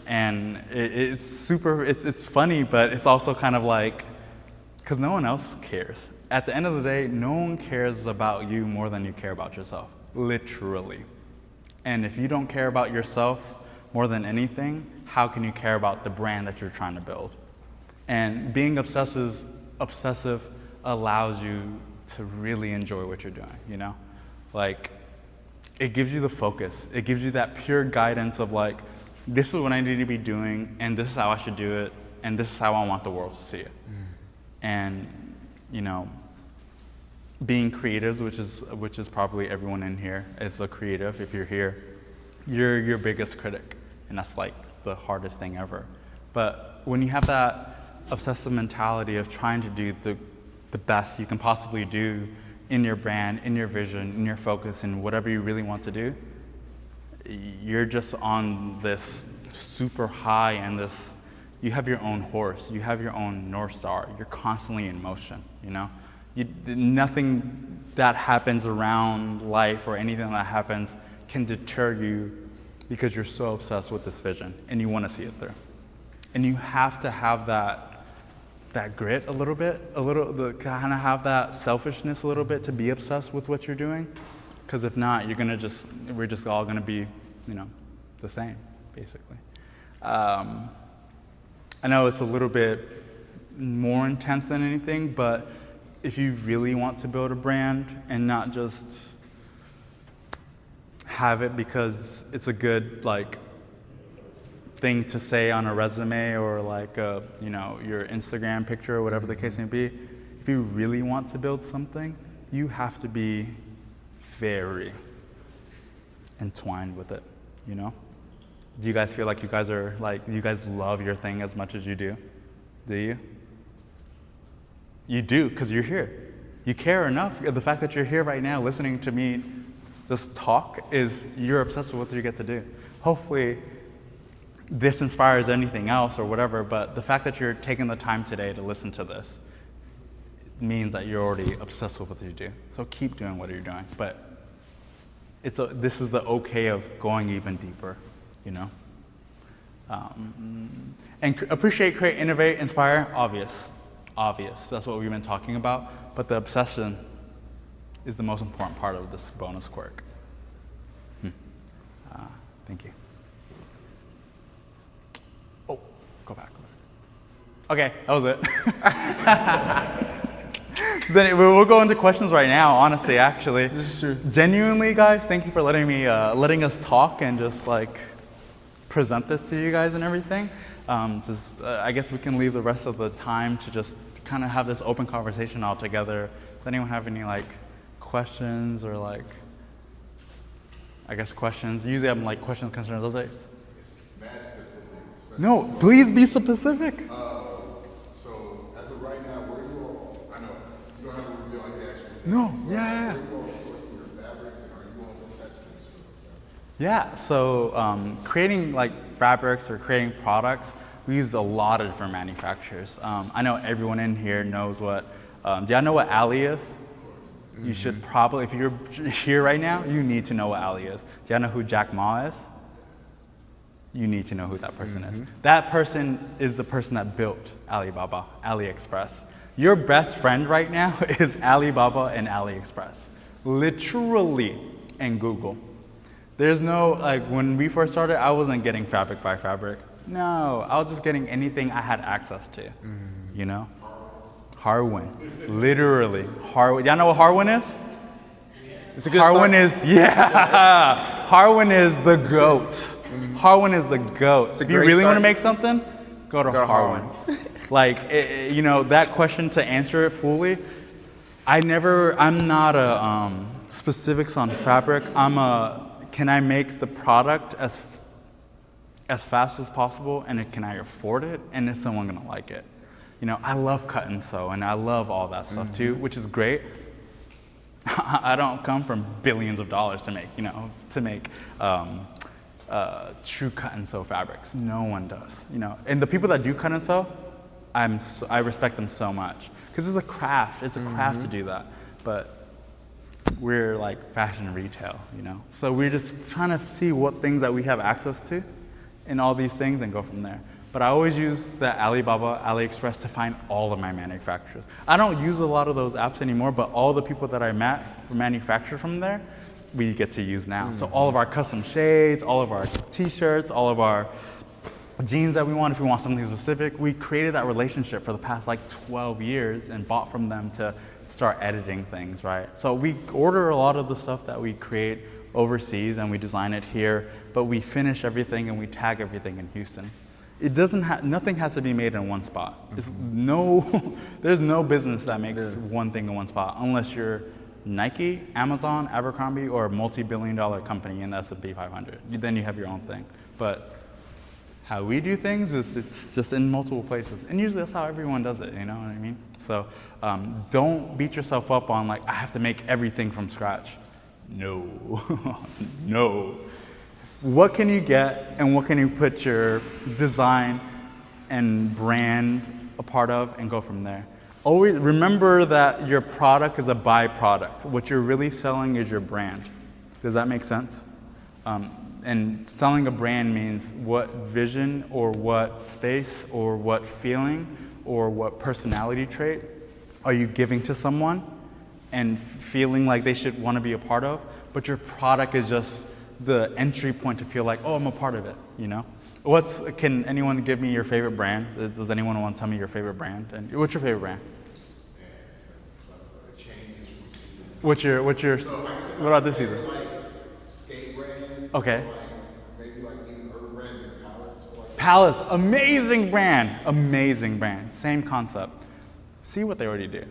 S2: And it's funny, but it's also kind of like, because no one else cares. At the end of the day, no one cares about you more than you care about yourself, literally. And if you don't care about yourself more than anything, how can you care about the brand that you're trying to build? And being obsessive allows you to really enjoy what you're doing, you know? Like, it gives you the focus. It gives you that pure guidance of like, this is what I need to be doing, and this is how I should do it, and this is how I want the world to see it. And, you know, being creatives, which is probably everyone in here is a creative. If you're here, you're your biggest critic, and that's like the hardest thing ever. But when you have that obsessive mentality of trying to do the best you can possibly do in your brand, in your vision, in your focus, and whatever you really want to do, you're just on this super high and this, you have your own horse, you have your own North Star, you're constantly in motion, you know? Nothing that happens around life or anything that happens can deter you because you're so obsessed with this vision and you want to see it through. And you have to have that grit a little bit, kind of have that selfishness a little bit to be obsessed with what you're doing. Because if not, we're just all gonna be, you know, the same, basically. I know it's a little bit more intense than anything, but if you really want to build a brand and not just have it because it's a good like thing to say on a resume or like you know, your Instagram picture or whatever the case may be, if you really want to build something, you have to be very entwined with it, you know? Do you guys feel like you guys love your thing as much as you do? Do you? You do, because you're here. You care enough. The fact that you're here right now listening to me just talk is you're obsessed with what you get to do. Hopefully this inspires anything else or whatever, but the fact that you're taking the time today to listen to this means that you're already obsessed with what you do. So keep doing what you're doing. But this is the okay of going even deeper, you know? And appreciate, create, innovate, inspire, obvious. That's what we've been talking about. But the obsession is the most important part of this bonus quirk. Thank you. Oh, go back. Okay, that was it. Then we'll go into questions right now, honestly, actually.
S1: This is true.
S2: Genuinely, guys, thank you for letting us talk and just like present this to you guys and everything. I guess we can leave the rest of the time to just kind of have this open conversation all together. Does anyone have any like questions or like, I guess questions? Usually I'm like questions, concerns, those days.
S5: It's mad specific.
S2: No, please be specific.
S5: So as of right now, where you all, I know you don't have to reveal like the actual things,
S2: No,
S5: but
S2: yeah.
S5: where you all sourcing your fabrics and are you all testing for those fabrics?
S2: Yeah, so creating like fabrics or creating products, we use a lot of different manufacturers. I know everyone in here knows what, do y'all know what Ali is? You should probably, if you're here right now, you need to know what Ali is. Do y'all know who Jack Ma is? You need to know who that person is. That person is the person that built Alibaba, AliExpress. Your best friend right now is Alibaba and AliExpress. Literally, and Google. There's no, like when we first started, I wasn't getting fabric by fabric. No, I was just getting anything I had access to, you know? Harwin, literally. Harwin, y'all know what Harwin is?
S1: It's a good
S2: Harwin
S1: start.
S2: is, yeah. Harwin is the GOAT. Harwin is the GOAT. If you
S1: great
S2: really want
S1: start.
S2: to make something, go to Harwin. Like, you know, that question to answer it fully, I'm not a specifics on fabric. Can I make the product as fast as possible, and can I afford it, and is someone gonna like it? You know, I love cut and sew, and I love all that stuff too, which is great. I don't come from billions of dollars to make, true cut and sew fabrics. No one does, you know. And the people that do cut and sew, I respect them so much because it's a craft. It's a craft to do that. But we're like fashion retail, you know. So we're just trying to see what things that we have access to, in all these things, and go from there. But I always use the Alibaba, AliExpress to find all of my manufacturers. I don't use a lot of those apps anymore, but all the people that I met for manufacture from there, we get to use now. So all of our custom shades, all of our t-shirts, all of our jeans that we want, if we want something specific, we created that relationship for the past like 12 years and bought from them to start editing things, right? So we order a lot of the stuff that we create overseas and we design it here, but we finish everything and we tag everything in Houston. It doesn't nothing has to be made in one spot. It's there's no business that makes one thing in one spot unless you're Nike, Amazon, Abercrombie, or a multi-billion-dollar company in the S&P 500. Then you have your own thing. But how we do things is it's just in multiple places, and usually that's how everyone does it. You know what I mean? So don't beat yourself up on like I have to make everything from scratch. No, no. What can you get and what can you put your design and brand a part of and go from there? Always remember that your product is a byproduct. What you're really selling is your brand. Does that make sense? And selling a brand means what vision or what space or what feeling or what personality trait are you giving to someone and feeling like they should want to be a part of, but your product is just the entry point to feel like, oh, I'm a part of it, you know? Can anyone give me your favorite brand? Does anyone want to tell me your favorite brand? And what's your favorite brand?
S5: It changes from season to season.
S2: What about this season?
S5: Like skate brand.
S2: Okay.
S5: Or like maybe like even urban brands like Palace. Or like
S2: Palace, amazing brand, same concept. See what they already do.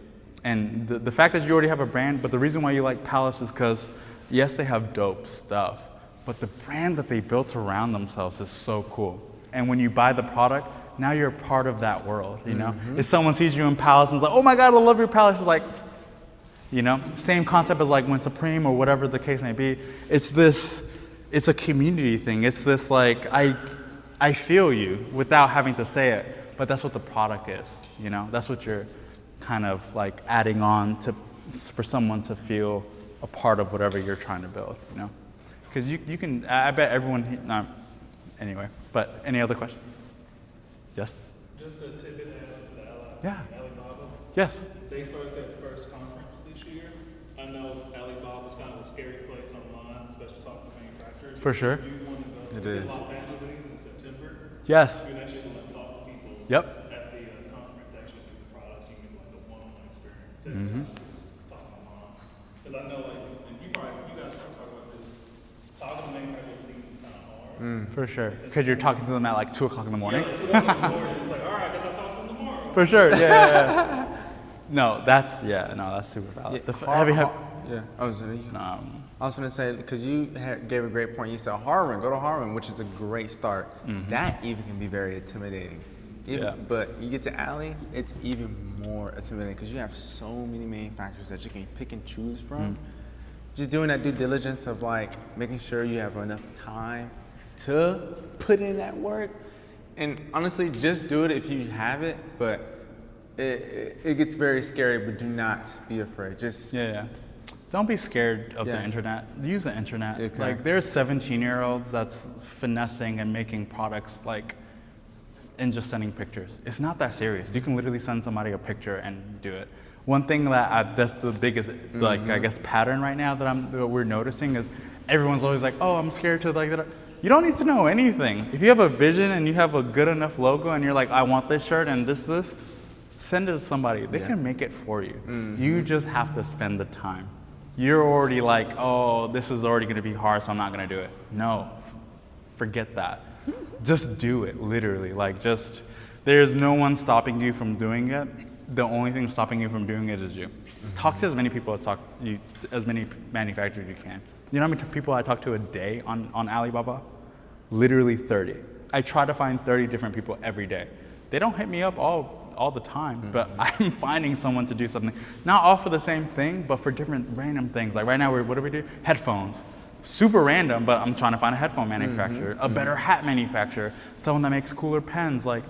S2: And the fact that you already have a brand, but the reason why you like Palace is because, yes, they have dope stuff, but the brand that they built around themselves is so cool. And when you buy the product, now you're a part of that world, you know? If someone sees you in Palace and is like, oh my God, I love your Palace, it's like, you know? Same concept as like when Supreme or whatever the case may be, it's a community thing. It's this like, I feel you without having to say it, but that's what the product is, you know? That's what you're kind of like adding on to, for someone to feel a part of whatever you're trying to build, you know? Because you can, I bet everyone, anyway, but any other questions? Yes?
S3: Just a tidbit add to the Alibaba.
S2: Yes.
S3: They started their first conference this year. I know Alibaba's kind of a scary place online, especially talking to manufacturers.
S2: For sure.
S3: If you want to go
S1: It
S3: to
S1: is.
S3: Los Angeles, I think it's in September.
S2: Yes.
S3: You can actually want to talk to people
S2: Yep.
S3: at the conference, actually do the products. You can do like a one-on-one experience. Instead of just talking online. Because I know like, and you guys probably talk about this, talking to manufacturers seems is kind of hard.
S2: For sure. Because you're talking to them at like 2 o'clock in the morning.
S3: Yeah, 2 o'clock in the morning. It's like, all right, I guess I'll talk to them tomorrow.
S2: For sure. Yeah. No, that's super valid.
S1: I was going to say, because you gave a great point. You said Harvard, go to Harvard, which is a great start. That even can be very intimidating. But you get to Alley, it's even more intimidating because you have so many manufacturers that you can pick and choose from. Just doing that due diligence of like making sure you have enough time to put in that work. And honestly, just do it if you have it, but it gets very scary, but do not be afraid. Just
S2: Don't be scared of the internet. Use the internet.
S1: Exactly.
S2: Like there's 17-year-olds that's finessing and making products like and just sending pictures. It's not that serious. You can literally send somebody a picture and do it. One thing that's the biggest like I guess pattern right now that we're noticing is everyone's always like, oh, I'm scared to like that. You don't need to know anything. If you have a vision and you have a good enough logo and you're like, I want this shirt and this, send it to somebody. They can make it for you. You just have to spend the time. You're already like, oh, this is already gonna be hard, so I'm not gonna do it. No, forget that. Just do it, literally. Like there's no one stopping you from doing it. The only thing stopping you from doing it is you. Talk to as many people as many manufacturers you can. You know how many people I talk to a day on Alibaba? Literally 30. I try to find 30 different people every day. They don't hit me up all the time, but I'm finding someone to do something. Not all for the same thing, but for different random things. Like right now, what do we do? Headphones. Super random, but I'm trying to find a headphone manufacturer, a better hat manufacturer, someone that makes cooler pens. Like,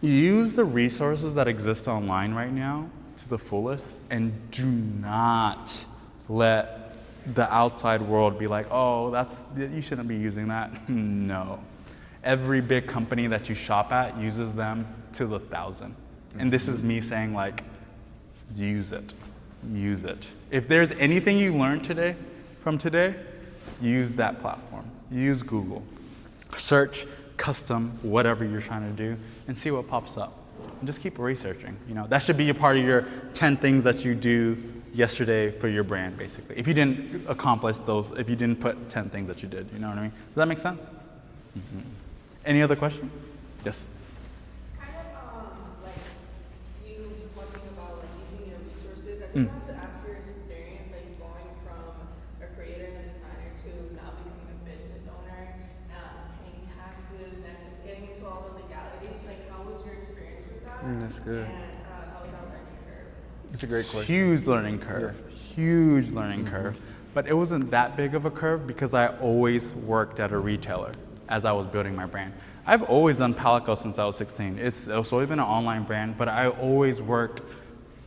S2: use the resources that exist online right now to the fullest, and do not let the outside world be like, oh, you shouldn't be using that. No. Every big company that you shop at uses them to the 1,000. And this is me saying like, use it. Use it. If there's anything you learned from today, use that platform. Use Google. Search custom, whatever you're trying to do, and see what pops up. And just keep researching. You know, that should be a part of your 10 things that you do yesterday for your brand, basically. If you didn't accomplish those, if you didn't put 10 things that you did, you know what I mean? Does that make sense? Any other questions? Yes.
S6: Kind of like you talking about like using your resources. I just wanted to ask your experience, like going from a creator and a designer to now becoming a business owner, paying taxes and getting into all the legalities. Like, how was your experience with that?
S1: That's good.
S6: And how was that learning curve?
S1: It's a great question.
S2: Huge learning curve. Huge learning curve. But it wasn't that big of a curve because I always worked at a retailer as I was building my brand. I've always done Palico since I was 16. It's always been an online brand, but I always worked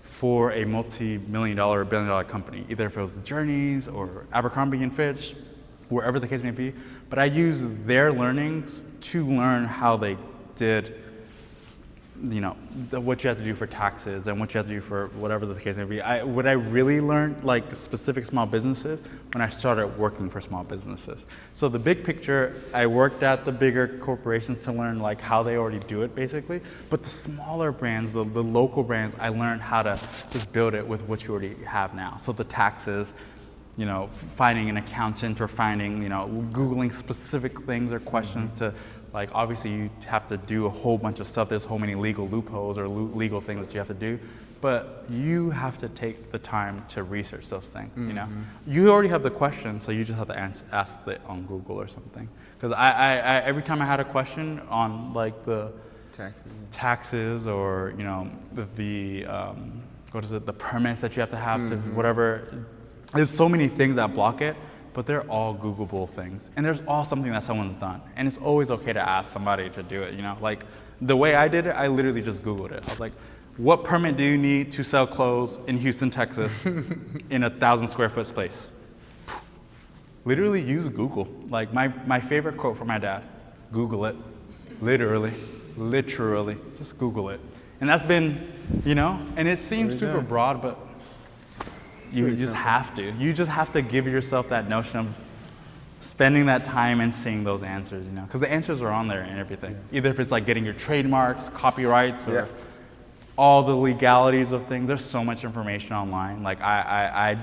S2: for a multi-million-dollar or billion-dollar company, either if it was the Journeys or Abercrombie and Fitch, wherever the case may be. But I used their learnings to learn how they did, you know, what you have to do for taxes and what you have to do for whatever the case may be. What I really learned, like specific small businesses, when I started working for small businesses. So the big picture, I worked at the bigger corporations to learn like how they already do it, basically. But the smaller brands, the local brands, I learned how to just build it with what you already have now. So the taxes, you know, finding an accountant or finding, you know, Googling specific things or questions to, like, obviously you have to do a whole bunch of stuff. There's so many legal loopholes or legal things that you have to do, but you have to take the time to research those things, you know? You already have the question, so you just have to ask it on Google or something. Because I every time I had a question on like the taxes or, you know, the permits that you have to have to whatever, there's so many things that block it. But they're all Googleable things. And there's all something that someone's done. And it's always okay to ask somebody to do it, you know? Like, the way I did it, I literally just Googled it. I was like, what permit do you need to sell clothes in Houston, Texas in 1,000 square foot space? Literally use Google. Like, my favorite quote from my dad, Google it. Literally, just Google it. And that's been, you know, and it seems super broad, but you just have to. You just have to give yourself that notion of spending that time and seeing those answers, you know, because the answers are on there and everything. Either if it's like getting your trademarks, copyrights, or all the legalities of things. There's so much information online. Like I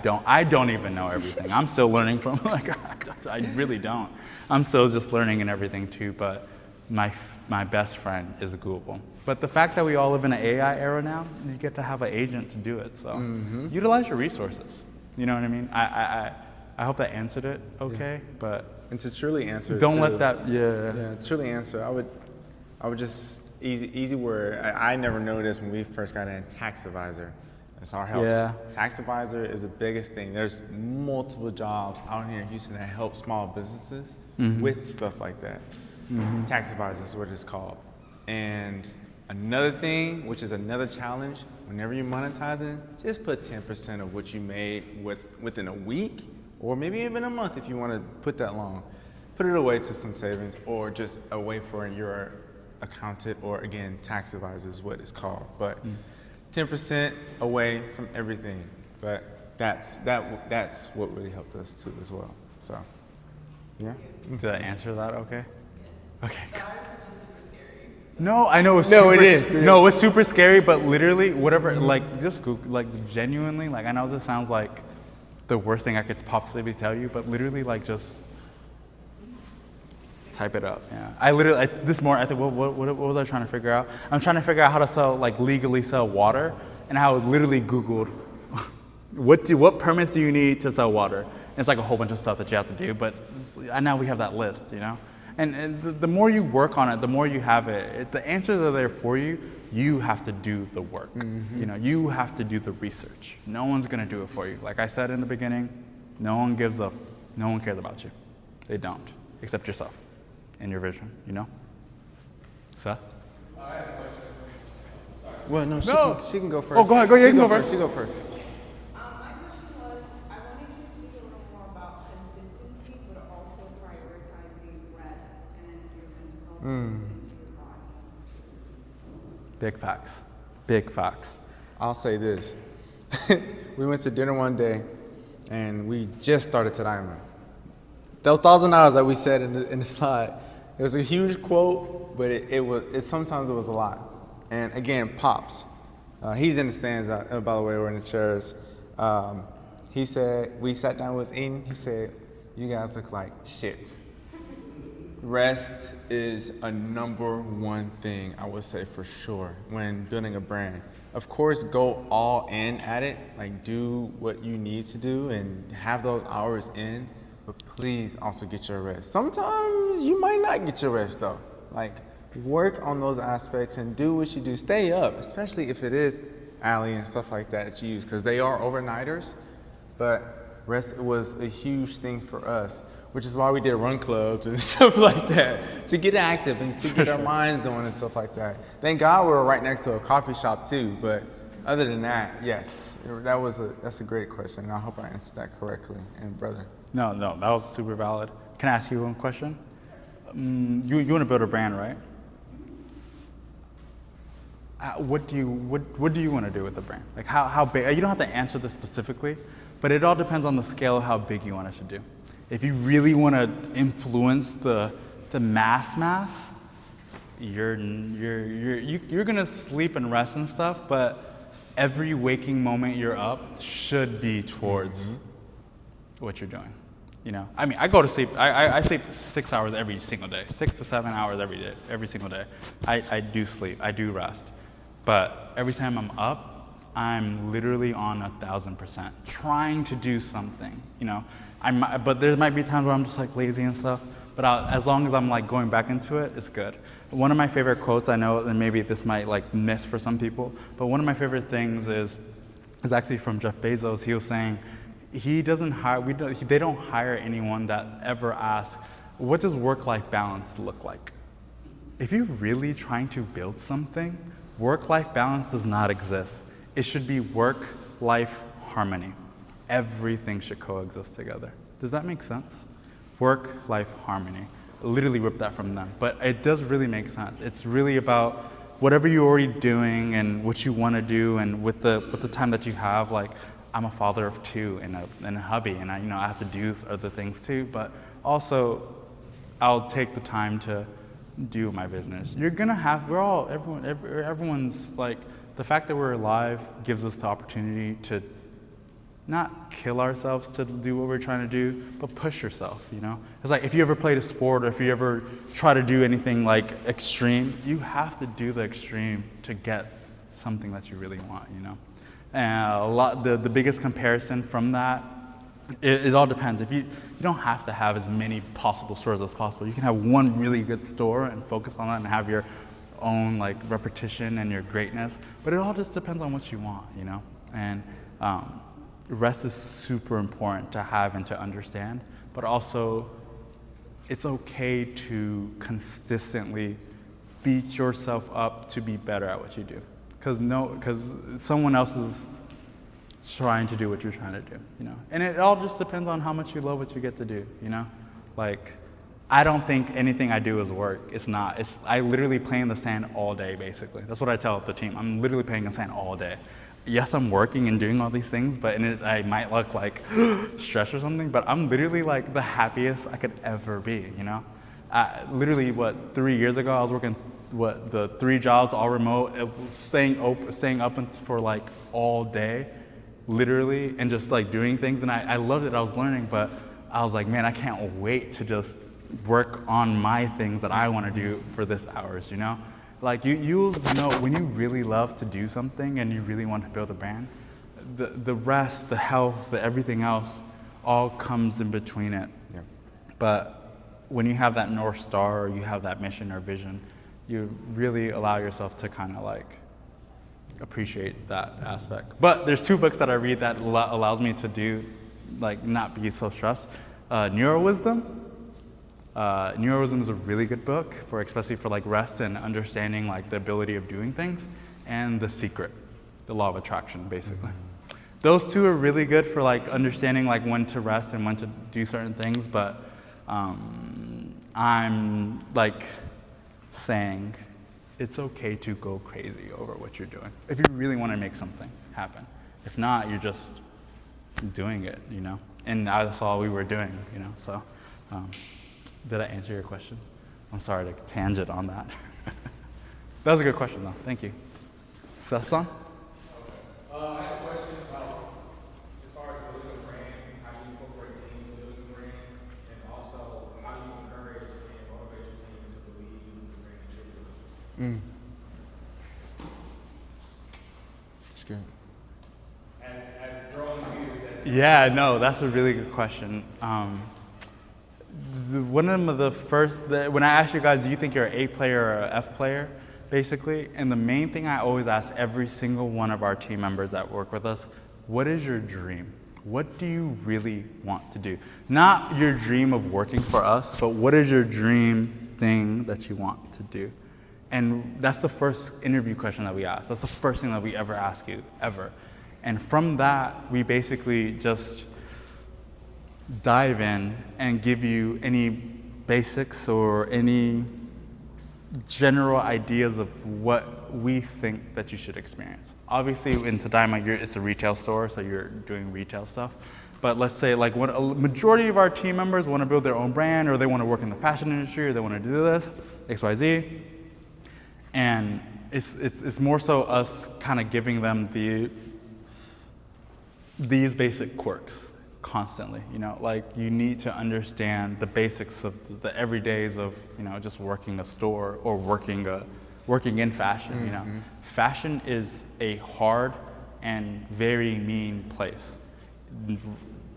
S2: don't even know everything. I'm still learning from I really don't. I'm still just learning and everything too. But my best friend is Google. But the fact that we all live in an AI era now, you get to have an agent to do it. So utilize your resources. You know what I mean? I hope that answered it okay. Yeah. But
S1: and to truly answer,
S2: don't let that to
S1: truly answer. I would just easy word. I never noticed when we first got in tax advisor. That's our help.
S2: Yeah.
S1: Tax advisor is the biggest thing. There's multiple jobs out here in Houston that help small businesses with stuff like that. Tax advisor is what it's called. And another thing, which is another challenge, whenever you're monetizing, just put 10% of what you made within a week, or maybe even a month if you want to put that long. Put it away to some savings, or just away for your accountant, or again, tax advisor is what it's called. But 10% away from everything. But that's what really helped us too as well. So, yeah.
S2: Did I answer that okay?
S6: Yes.
S2: Okay.
S6: The ours is just super scary. So
S2: No, I know it's
S1: No,
S2: super,
S1: it is.
S2: No, it's super scary, but literally, whatever, like, just Google, like, genuinely, like, I know this sounds like the worst thing I could possibly tell you, but literally, like, just type it up. Yeah. I literally, this morning, I think, what was I trying to figure out? I'm trying to figure out how to sell, like, legally sell water, and I literally Googled, what permits do you need to sell water? And it's like a whole bunch of stuff that you have to do, but now we have that list, you know? And the more you work on it, the more you have it. The answers are there for you. You have to do the work. You know, you have to do the research. No one's gonna do it for you. Like I said in the beginning, no one cares about you. They don't, except yourself and your vision, you know? Seth?
S1: Well, no, she can go first.
S2: Oh, go ahead. You can go first.
S1: She go first.
S7: My question was, I wanted you to speak a little more about consistency, but also prioritizing rest and your physical health into your body.
S2: Big facts. Big facts.
S1: I'll say this. We went to dinner one day, and we just started Tadaima. Those $1,000 that we said in the slide, it was a huge quote, but sometimes it was a lot. And again, Pops, he's in the stands, by the way, we're in the chairs. He said, we sat down, was eating, he said, you guys look like shit. Rest is a number one thing, I would say for sure, when building a brand. Of course, go all in at it, like do what you need to do and have those hours in, but please also get your rest. Sometimes you might not get your rest though. Like, work on those aspects and do what you do. Stay up, especially if it is Alley and stuff like that you use, because they are overnighters, but rest was a huge thing for us, which is why we did run clubs and stuff like that, to get active and to get our minds going and stuff like that. Thank God we were right next to a coffee shop too, but other than that, yes, that's a great question, and I hope I answered that correctly. And brother.
S2: No, that was super valid. Can I ask you one question? You want to build a brand, right? What do you want to do with the brand? Like how big? You don't have to answer this specifically, but it all depends on the scale of how big you want it to do. If you really want to influence the mass, you're gonna sleep and rest and stuff, but every waking moment you're up should be towards what you're doing. You know, I mean, I go to sleep. I sleep 6 hours every single day, 6 to 7 hours every single day. I do sleep. I do rest. But every time I'm up, I'm literally on 1,000%, trying to do something, you know. But there might be times where I'm just like lazy and stuff, but as long as I'm like going back into it, it's good. One of my favorite quotes, I know, and maybe this might like miss for some people, but one of my favorite things is actually from Jeff Bezos. He was saying, they don't hire anyone that ever asks, what does work-life balance look like? If you're really trying to build something, work-life balance does not exist. It should be work-life harmony. Everything should coexist together. Does that make sense? Work-life harmony. Literally ripped that from them. But it does really make sense. It's really about whatever you're already doing and what you want to do, and with the time that you have. Like, I'm a father of 2 and a hubby, and I have to do other things too, but also I'll take the time to do my business. You're gonna have, everyone's like the fact that we're alive gives us the opportunity to not kill ourselves to do what we're trying to do, but push yourself, you know? It's like if you ever played a sport or if you ever try to do anything like extreme, you have to do the extreme to get something that you really want, you know? And the biggest comparison from that, it all depends. If you don't have to have as many possible stores as possible. You can have one really good store and focus on that and have your own like repetition and your greatness, but it all just depends on what you want, you know? And rest is super important to have and to understand, but also it's okay to consistently beat yourself up to be better at what you do. Because someone else is trying to do what you're trying to do, you know? And it all just depends on how much you love what you get to do, you know? Like, I don't think anything I do is work. It's not. I literally play in the sand all day, basically. That's what I tell the team. I'm literally playing in the sand all day. Yes, I'm working and doing all these things, but I might look like stressed or something, but I'm literally like the happiest I could ever be, you know? Literally, 3 years ago, I was working, the 3 jobs, all remote, staying up for like all day, literally, and just like doing things, and I loved it, I was learning, but I was like, man, I can't wait to just work on my things that I want to do for this hours, you know? Like you'll know when you really love to do something and you really want to build a brand, the rest, the health, the everything else, all comes in between it.
S1: Yeah.
S2: But when you have that North Star or you have that mission or vision, you really allow yourself to kind of like appreciate that aspect. But there's 2 books that I read that allows me to do, like not be so stressed. Neurowisdom. Neurowisdom is a really good book especially for like rest and understanding like the ability of doing things, and The Secret, the law of attraction, basically. Those 2 are really good for like understanding like when to rest and when to do certain things, but I'm like saying it's okay to go crazy over what you're doing if you really want to make something happen. If not, you're just doing it, you know? And that's all we were doing, you know? So, did I answer your question? I'm sorry to tangent on that. That was a good question, though. Thank you. Seth-san?
S4: I have a question about, as far as building a brand, how do you incorporate teams in building a brand, and also how do you encourage and motivate your team to believe in the brand that you're building?
S1: It's good.
S4: As growing leaders,
S2: Yeah, no, that's a really good question. One of the first, when I ask you guys, do you think you're an A player or an F player, basically? And the main thing I always ask every single one of our team members that work with us, what is your dream? What do you really want to do? Not your dream of working for us, but what is your dream thing that you want to do? And that's the first interview question that we ask. That's the first thing that we ever ask you, ever. And from that, we basically just dive in and give you any basics or any general ideas of what we think that you should experience. Obviously, in Tadaima, it's a retail store, so you're doing retail stuff. But let's say like when a majority of our team members want to build their own brand, or they want to work in the fashion industry, or they want to do this, XYZ. And it's more so us kind of giving them these basic quirks constantly, you know, like you need to understand the basics of the everydays of, you know, just working a store or working in fashion, you know. Fashion is a hard and very mean place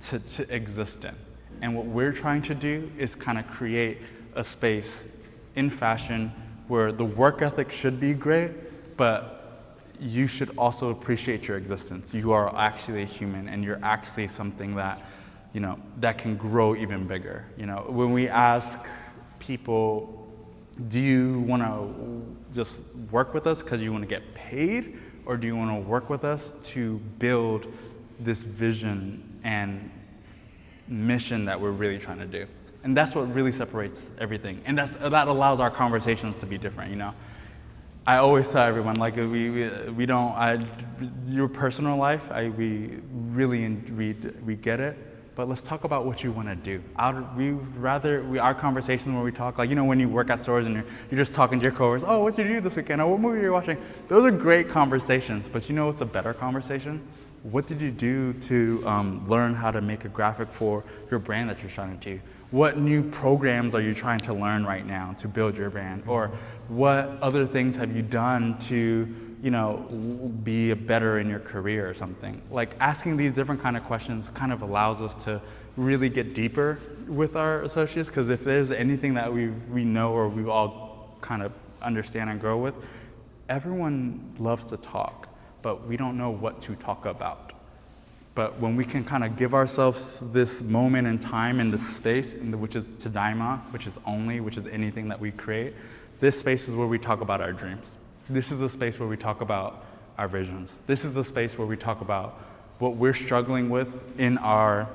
S2: to exist in. And what we're trying to do is kind of create a space in fashion where the work ethic should be great, but you should also appreciate your existence. You are actually a human, and you're actually something that, you know, that can grow even bigger. You know, when we ask people, do you want to just work with us because you want to get paid, or do you want to work with us to build this vision and mission that we're really trying to do? And that's what really separates everything. And that allows our conversations to be different, you know. I always tell everyone, like, we don't, your personal life, we really, we get it, but let's talk about what you want to do. Our conversations when we talk, like, when you work at stores and you're just talking to your coworkers, oh, what did you do this weekend? Oh, what movie are you watching? Those are great conversations, but what's a better conversation? What did you do to learn how to make a graphic for your brand that you're trying to do? What new programs are you trying to learn right now to build your brand? Or what other things have you done to be better in your career or something? Like, asking these different kind of questions kind of allows us to really get deeper with our associates, because if there's anything that we know or we all kind of understand and grow with, everyone loves to talk, but we don't know what to talk about. But when we can kind of give ourselves this moment in time in this space, which is Tadaima, which is anything that we create, this space is where we talk about our dreams. This is the space where we talk about our visions. This is the space where we talk about what we're struggling with in our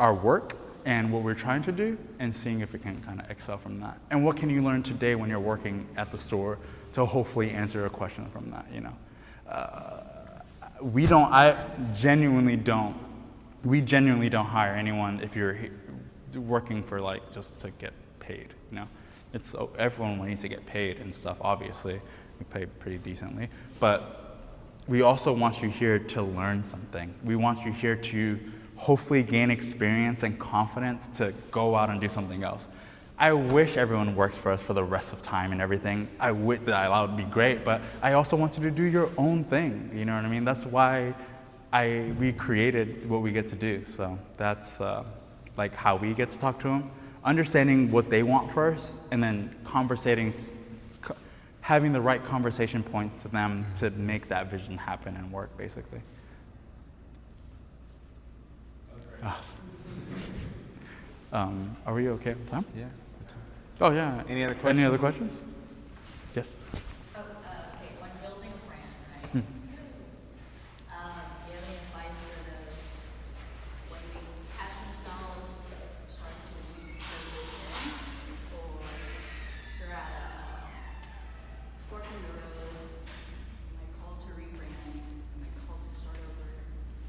S2: work and what we're trying to do, and seeing if we can kind of excel from that. And what can you learn today when you're working at the store to hopefully answer a question from that, we genuinely don't hire anyone if you're working for just to get paid, everyone needs to get paid and stuff, obviously. We pay pretty decently, but we also want you here to learn something. We want you here to hopefully gain experience and confidence to go out and do something else. I wish everyone works for us for the rest of time and everything. That would be great, but I also want you to do your own thing. You know what I mean? That's why we created what we get to do. So that's how we get to talk to them, understanding what they want first, and then having the right conversation points to them to make that vision happen and work, basically. Are we okay with time?
S1: Yeah.
S2: Oh, yeah.
S1: Any other questions?
S2: Any other questions? Yes.
S8: Okay, when building a brand, right? Do you have any advice for those when they catch themselves starting to lose their vision, or they're at a fork in the road, am I called to rebrand, am I called to start over?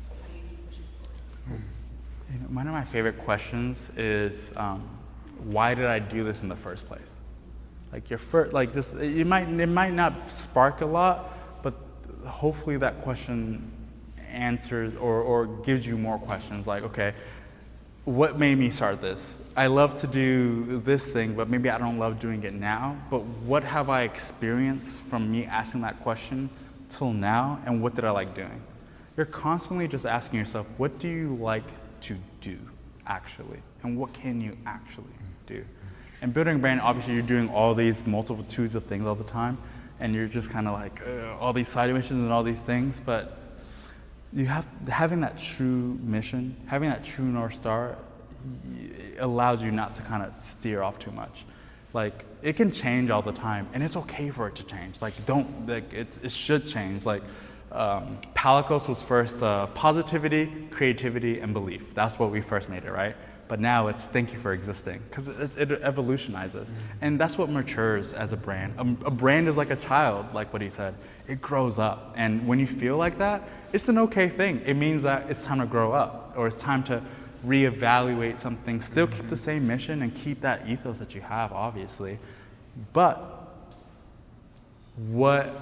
S8: How do you keep pushing forward?
S2: One of my favorite questions is, why did I do this in the first place? It might not spark a lot, but hopefully that question answers or gives you more questions. Like, okay, what made me start this? I love to do this thing, but maybe I don't love doing it now. But what have I experienced from me asking that question till now, and what did I like doing? You're constantly just asking yourself, what do you like to do, actually? And what can you actually do? And building a brand, obviously you're doing all these multitudes of things all the time, and you're just kind of all these side missions and all these things, but having that true mission, having that true North Star, allows you not to kind of steer off too much. It can change all the time, and it's okay for it to change. It should change. Palicos was first positivity, creativity, and belief. That's what we first made it, right? But now it's thank you for existing, because it evolutionizes. And that's what matures as a brand. A brand is like a child, like what he said. It grows up. And when you feel like that, it's an okay thing. It means that it's time to grow up, or it's time to reevaluate something, still keep the same mission and keep that ethos that you have, obviously. But what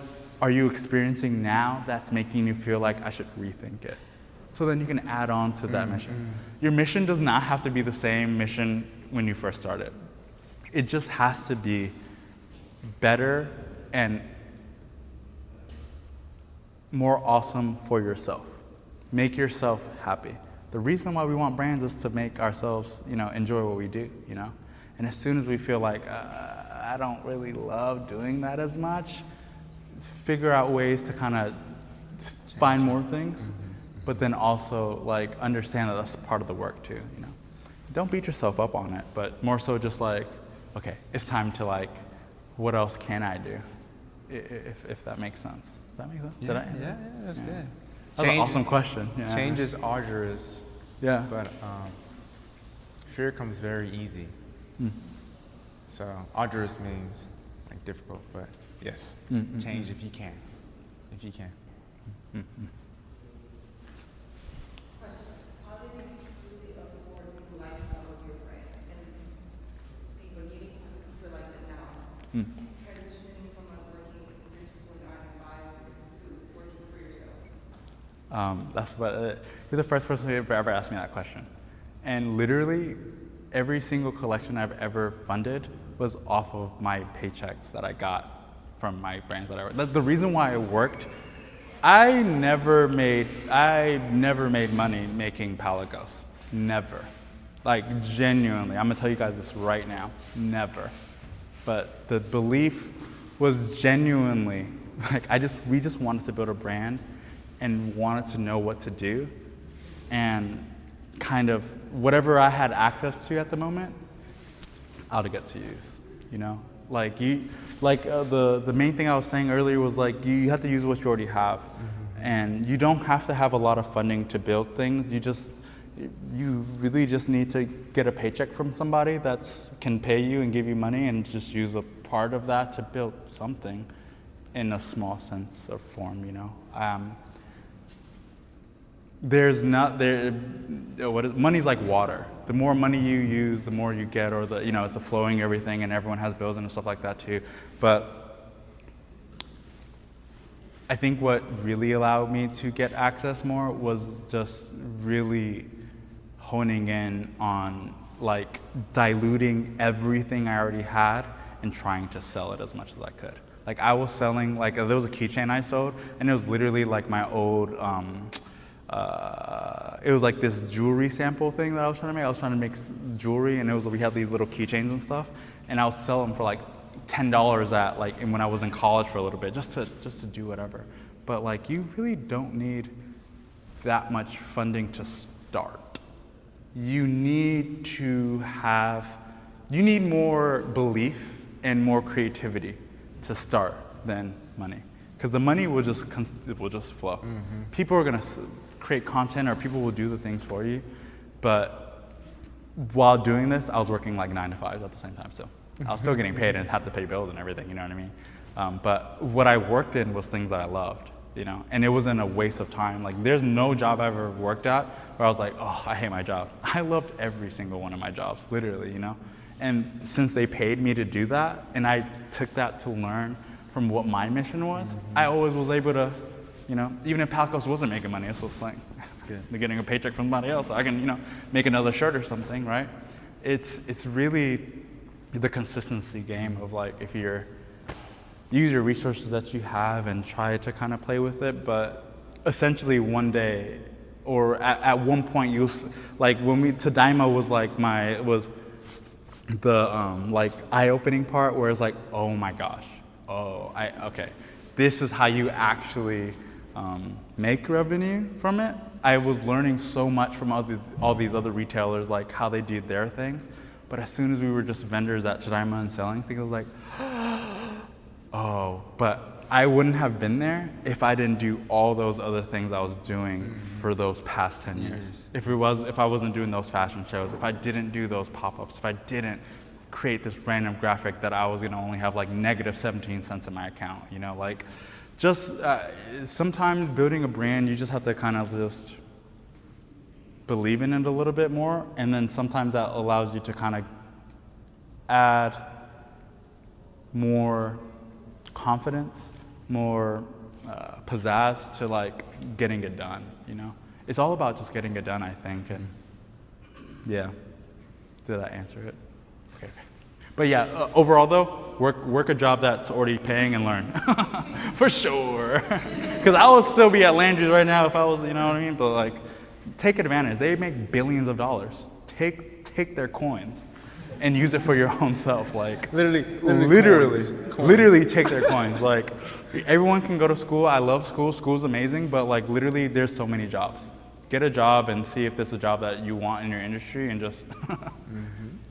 S2: are you experiencing now that's making you feel like I should rethink it? So then you can add on to that mission. Your mission does not have to be the same mission when you first started. It just has to be better and more awesome for yourself. Make yourself happy. The reason why we want brands is to make ourselves, enjoy what we do, And as soon as we feel like, I don't really love doing that as much, figure out ways to kind of find more things, but then also understand that that's part of the work too, Don't beat yourself up on it, but more so just okay, it's time to what else can I do? If that makes sense. Does that make sense?
S1: Yeah, that's good.
S2: That's an awesome question. Yeah.
S1: Change is arduous.
S2: Yeah.
S1: But fear comes very easy. So arduous means difficult, but yes, change if you can. If you can.
S7: Question: how did you truly transitioning from like working your typical 9 to 5 to working for yourself?
S2: That's what you're the first person who ever asked me that question. And literally, every single collection I've ever funded was off of my paychecks that I got from my brands that I worked. The reason why I worked, I never made money making pallet ghosts. Never. Like genuinely, I'm gonna tell you guys this right now, never. But the belief was genuinely, like we just wanted to build a brand and wanted to know what to do, and kind of whatever I had access to at the moment, I'll get to use, you know? The main thing I was saying earlier was like, you have to use what you already have. And you don't have to have a lot of funding to build things. You really just need to get a paycheck from somebody that can pay you and give you money, and just use a part of that to build something in a small sense or form, you know? Money's like water. The more money you use, the more you get, or it's a flowing everything, and everyone has bills and stuff like that too. But I think what really allowed me to get access more was just really honing in on like diluting everything I already had and trying to sell it as much as I could. Like I was selling, like there was a keychain I sold, and it was literally like my old, it was like this jewelry sample thing that I was trying to make. I was trying to make jewelry, and we had these little keychains and stuff, and I would sell them for like $10 and when I was in college for a little bit, just to do whatever. But like you really don't need that much funding to start. You need more belief and more creativity to start than money, because the money will just flow. Mm-hmm. People are gonna create content, or people will do the things for you. But while doing this, I was working like 9 to 5 at the same time. So I was still getting paid and had to pay bills and everything. You know what I mean? But what I worked in was things that I loved, you know, and it wasn't a waste of time. Like there's no job I ever worked at where I was like, oh, I hate my job. I loved every single one of my jobs, literally, you know. And since they paid me to do that, and I took that to learn from what my mission was, I always was able to, you know, even if Palcos wasn't making money, it's still slang. That's good. They're getting a paycheck from somebody else, so I can, you know, make another shirt or something, right? It's really the consistency game of like, if you're use your resources that you have and try to kind of play with it, but essentially one day, or at one point, like when Tadaima was like the like eye-opening part, where it's like, oh my gosh, okay, this is how you actually make revenue from it. I was learning so much from all these other retailers, like how they did their things. But as soon as we were just vendors at Tadaima and selling things, I was like, oh, but I wouldn't have been there if I didn't do all those other things I was doing for those past 10 years. If I wasn't doing those fashion shows, if I didn't do those pop-ups, if I didn't create this random graphic that I was gonna only have like negative 17 cents in my account, you know, like just sometimes building a brand, you just have to kind of just believe in it a little bit more, and then sometimes that allows you to kind of add more confidence, more pizzazz to like getting it done, you know? It's all about just getting it done, I think, and yeah. Did I answer it? Okay. But yeah, overall though, work a job that's already paying and learn. For sure. Because I would still be at Landry's right now if I was, you know what I mean? But like, take advantage. They make billions of dollars. Take their coins and use it for your own self. Like literally take their coins. Like everyone can go to school. I love school. School's amazing, but like literally there's so many jobs. Get a job and see if there's a job that you want in your industry, and just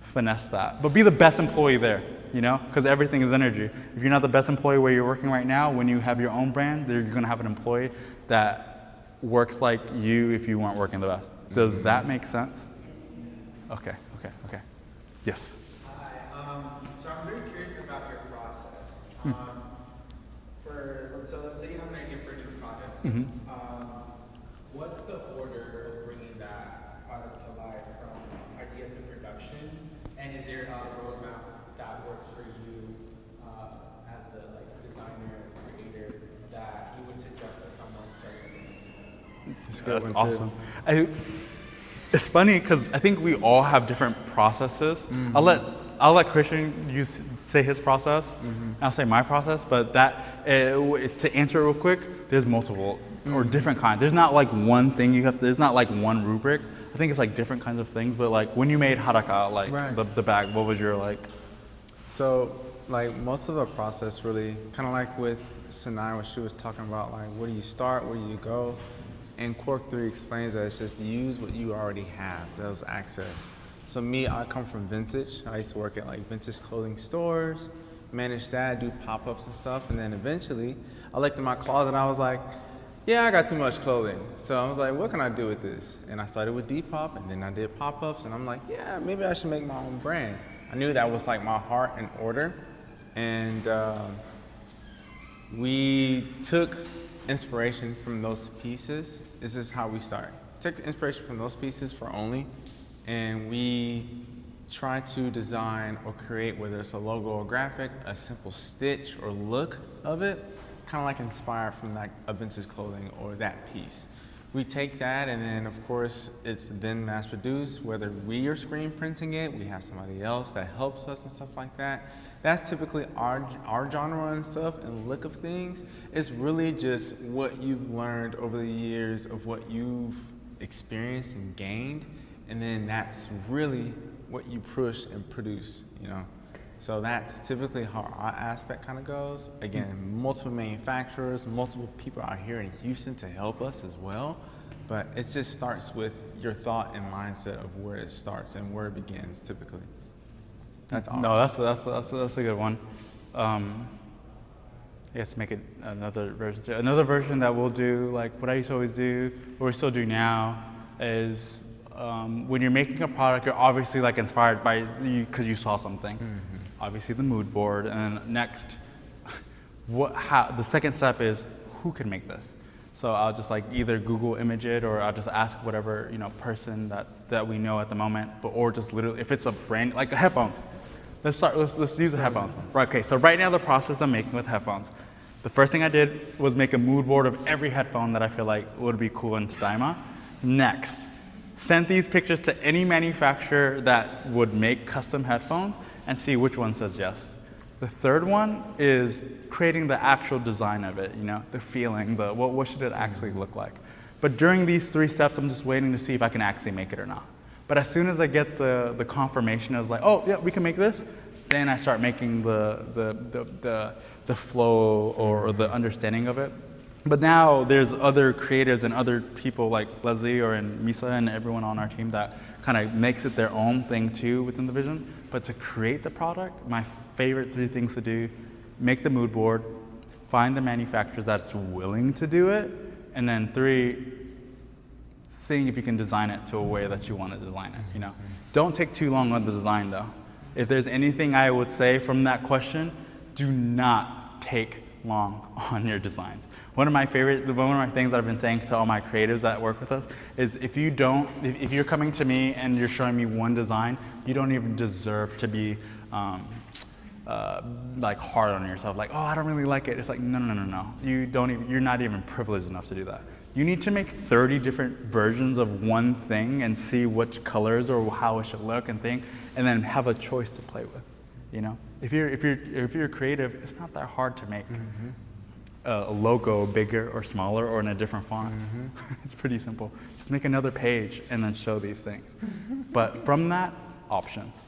S2: finesse that. But be the best employee there, you know, because everything is energy. If you're not the best employee where you're working right now, when you have your own brand, you're gonna have an employee that works like you if you weren't working the best. Does that make sense? Okay. Yes.
S9: Hi. So I'm very curious about your process. Let's say you have an idea for a new product. What's the order of bringing that product to life from idea to production? And is there a roadmap that works for you as a designer, creator, that you would suggest to someone starting?
S1: It's a good one,
S2: That's
S1: too.
S2: awesome. It's funny because I think we all have different processes.
S1: Mm-hmm.
S2: I'll let Christian say his process. And I'll say my process. But to answer it real quick, there's multiple or different kinds. There's not like one thing you have to. There's not like one rubric. I think it's like different kinds of things. But like when you made Haraka, like
S1: Right.
S2: the bag, what was your like?
S1: So, like, most of the process really, kind of like with Sanai, what she was talking about, like, where do you start, where do you go? And Quirk 3 explains that it's just use what you already have, those access. So me, I come from vintage. I used to work at, like, vintage clothing stores, manage that, do pop-ups and stuff. And then eventually, I looked in my closet and I was like, yeah, I got too much clothing. So I was like, what can I do with this? And I started with Depop, and then I did pop-ups, and I'm like, yeah, maybe I should make my own brand. I knew that was like my heart and order. And we took inspiration from those pieces. This is how we start. Took the inspiration from those pieces for Only, and we try to design or create, whether it's a logo or graphic, a simple stitch or look of it, kind of like inspired from like a vintage clothing or that piece. We take that, and then of course it's then mass produced, whether we are screen printing it, we have somebody else that helps us and stuff like that. That's typically our genre and stuff and look of things. It's really just what you've learned over the years of what you've experienced and gained, and then that's really what you push and produce, you know. So that's typically how our aspect kind of goes. Again, multiple manufacturers, multiple people out here in Houston to help us as well. But it just starts with your thought and mindset of where it starts and where it begins typically. That's awesome.
S2: No, that's a good one. I guess make it another version too. Another version that we'll do, like what I used to always do, what we still do now, is when you're making a product, you're obviously like inspired by you because you saw something. Mm-hmm. Obviously the mood board, and then next, the second step is who can make this. So I'll just like either Google image it, or I'll just ask whatever person that we know at the moment, or just literally if it's a brand like headphones. Let's use the headphones. Right, okay, so right now the process I'm making with headphones. The first thing I did was make a mood board of every headphone that I feel like would be cool in Tadaima. Next, send these pictures to any manufacturer that would make custom headphones and see which one says yes. The third one is creating the actual design of it, the feeling, what should it actually look like. But during these 3 steps, I'm just waiting to see if I can actually make it or not. But as soon as I get the confirmation, I was like, oh yeah, we can make this, then I start making the flow or the understanding of it. But now there's other creators and other people like Leslie and Misa and everyone on our team that kind of makes it their own thing too within the vision. But to create the product, my favorite 3 things to do: make the mood board, find the manufacturer that's willing to do it, and then 3, seeing if you can design it to a way that you want to design it. Don't take too long on the design though. If there's anything I would say from that question, do not take long on your designs. One of my things that I've been saying to all my creatives that work with us is if you're coming to me and you're showing me one design, you don't even deserve to be like hard on yourself, like, oh, I don't really like it. It's like, no. You're not even privileged enough to do that. You need to make 30 different versions of one thing and see which colors or how it should look and think, and then have a choice to play with. If you're creative, it's not that hard to make a logo bigger or smaller or in a different font. It's pretty simple. Just make another page and then show these things. But from that, options.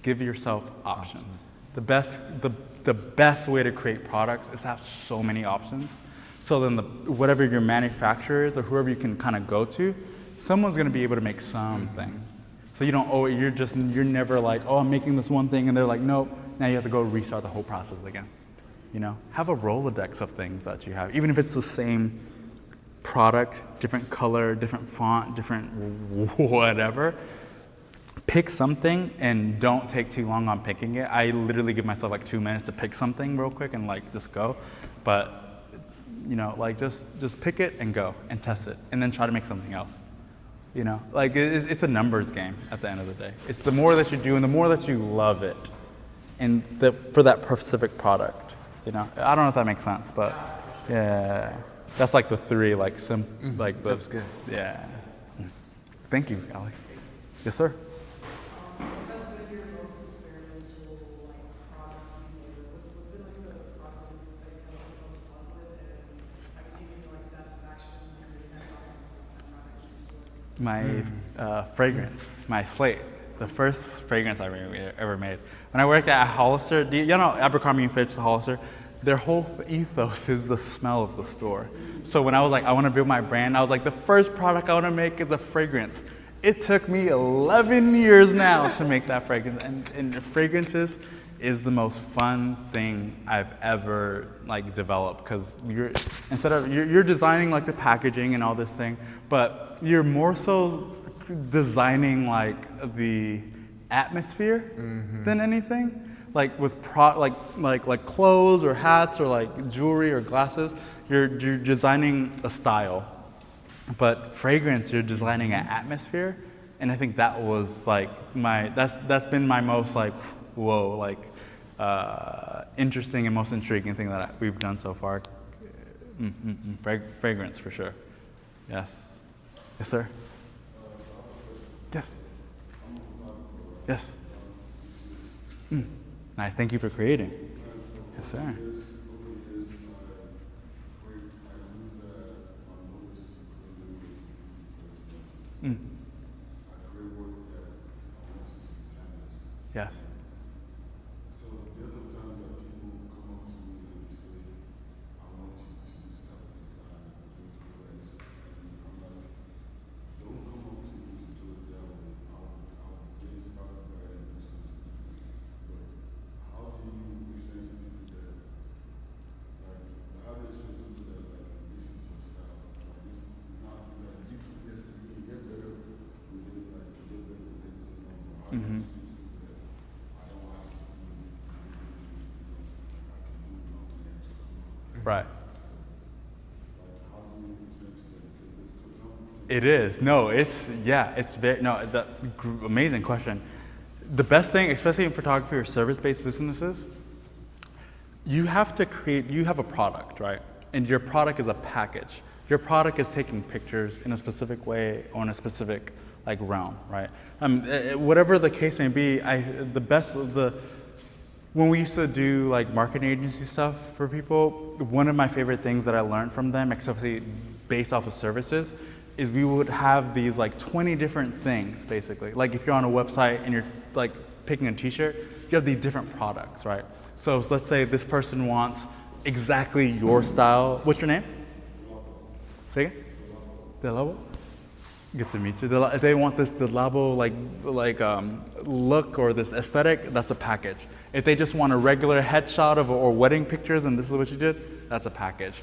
S2: Give yourself options. The best way to create products is to have so many options. So then whatever your manufacturer is or whoever you can kind of go to, someone's going to be able to make something. So you're never like, oh, I'm making this one thing, and they're like, nope, now you have to go restart the whole process again. Have a Rolodex of things that you have, even if it's the same product, different color, different font, different whatever. Pick something and don't take too long on picking it. I literally give myself like 2 minutes to pick something real quick and like just go. But just pick it and go and test it and then try to make something else. It's a numbers game at the end of the day. It's the more that you do and the more that you love it, for that specific product. You know, I don't know if that makes sense, but yeah, that's like the three like like the,
S1: That's good.
S2: Yeah. Thank you, Alex. Yes, sir.
S10: What has been your most experimental like product you've made? What's been like the product that you kind of the most fun with, and have you seen any like satisfaction in creating that product in store?
S2: My fragrance, my slate, the first fragrance I ever made. When I worked at Hollister, you know Abercrombie & Fitch, the Hollister, their whole ethos is the smell of the store. So when I was like, I want to build my brand, I was like, the first product I want to make is a fragrance. It took me 11 years now to make that fragrance, and fragrances is the most fun thing I've ever like developed, because you're designing like the packaging and all this thing, but you're more so designing like the atmosphere than anything. Like with like clothes or hats or like jewelry or glasses, you're designing a style. But fragrance, you're designing an atmosphere, and I think that was like that's been my most like whoa, like interesting and most intriguing thing that we've done so far. Fragrance for sure. Yes. Yes, sir. Yes. Yes. Nice. Thank you for creating. Yes, sir. Yes.
S5: So there's some times that people come up to me and they say, I want you to do this type of design, do it this. And I'm like, don't come up to me to do it that way. I'll get inspired by it and do something different. But how do you explain to people that, like, how do you explain to people that, like, this is your style? Like, this is not, like, you can get better with it, like, you get better with everything. How do you explain to people that I don't have to do it, I can do it on the end to come up?
S2: Right.
S5: Like, how do you explain to them? Because it's something.
S2: It is. No, it's very, no, amazing question. The best thing, especially in photography or service-based businesses, you have a product, right? And your product is a package. Your product is taking pictures in a specific way or in a specific like realm, right? Whatever the case may be, when we used to do like marketing agency stuff for people, one of my favorite things that I learned from them, especially based off of services, is we would have these like 20 different things, basically. Like if you're on a website and you're like picking a t-shirt, you have these different products, right? So let's say this person wants exactly your style. What's your name? Say again? Delabo? Good to meet you. If they want this Delabo look or this aesthetic, that's a package. If they just want a regular headshot or wedding pictures and this is what you did, that's a package.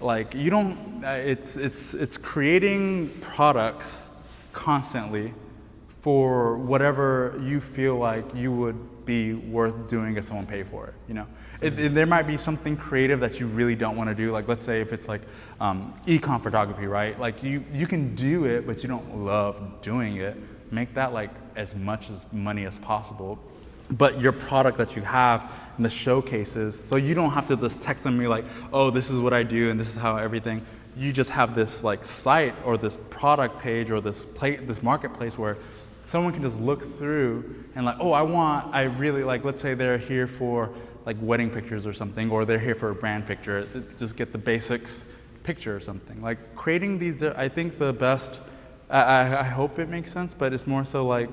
S2: Like you don't, it's creating products constantly for whatever you feel like you would be worth doing if someone paid for it, you know? There might be something creative that you really don't want to do. Like let's say if it's like e-com photography, right? Like you can do it, but you don't love doing it. Make that like as much as money as possible. But your product that you have in the showcases, so you don't have to just text them and be like, oh, this is what I do and this is how everything. You just have this like site or this product page or this marketplace where someone can just look through and like, oh, I really like, let's say they're here for like wedding pictures or something, or they're here for a brand picture, just get the basics picture or something. Like creating these, I think the best, I hope it makes sense, but it's more so like,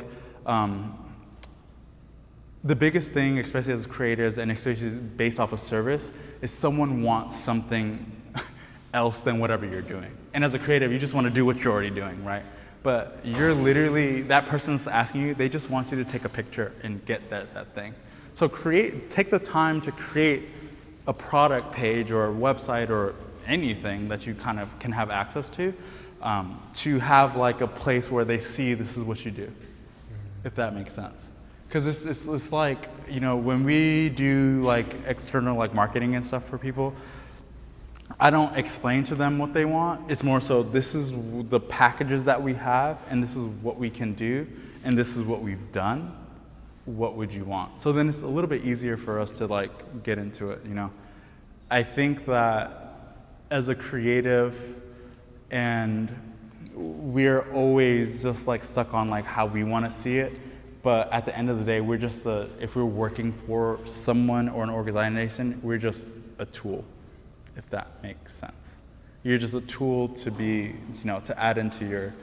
S2: the biggest thing, especially as creators and especially based off of service, is someone wants something else than whatever you're doing. And as a creative, you just want to do what you're already doing, right? But you're literally, that person's asking you, they just want you to take a picture and get that thing. So take the time to create a product page or a website or anything that you kind of can have access to have like a place where they see this is what you do, if that makes sense. Because it's like, you know, when we do like external like marketing and stuff for people, I don't explain to them what they want. It's more so this is the packages that we have and this is what we can do and this is what we've done. what would you want? So then it's a little bit easier for us to like get into it, you know. I think that as a creative, and we're always just like stuck on like how we want to see it, but at the end of the day, we're just if we're working for someone or an organization, we're just a tool, if that makes sense. You're just a tool to be, you know, to add into your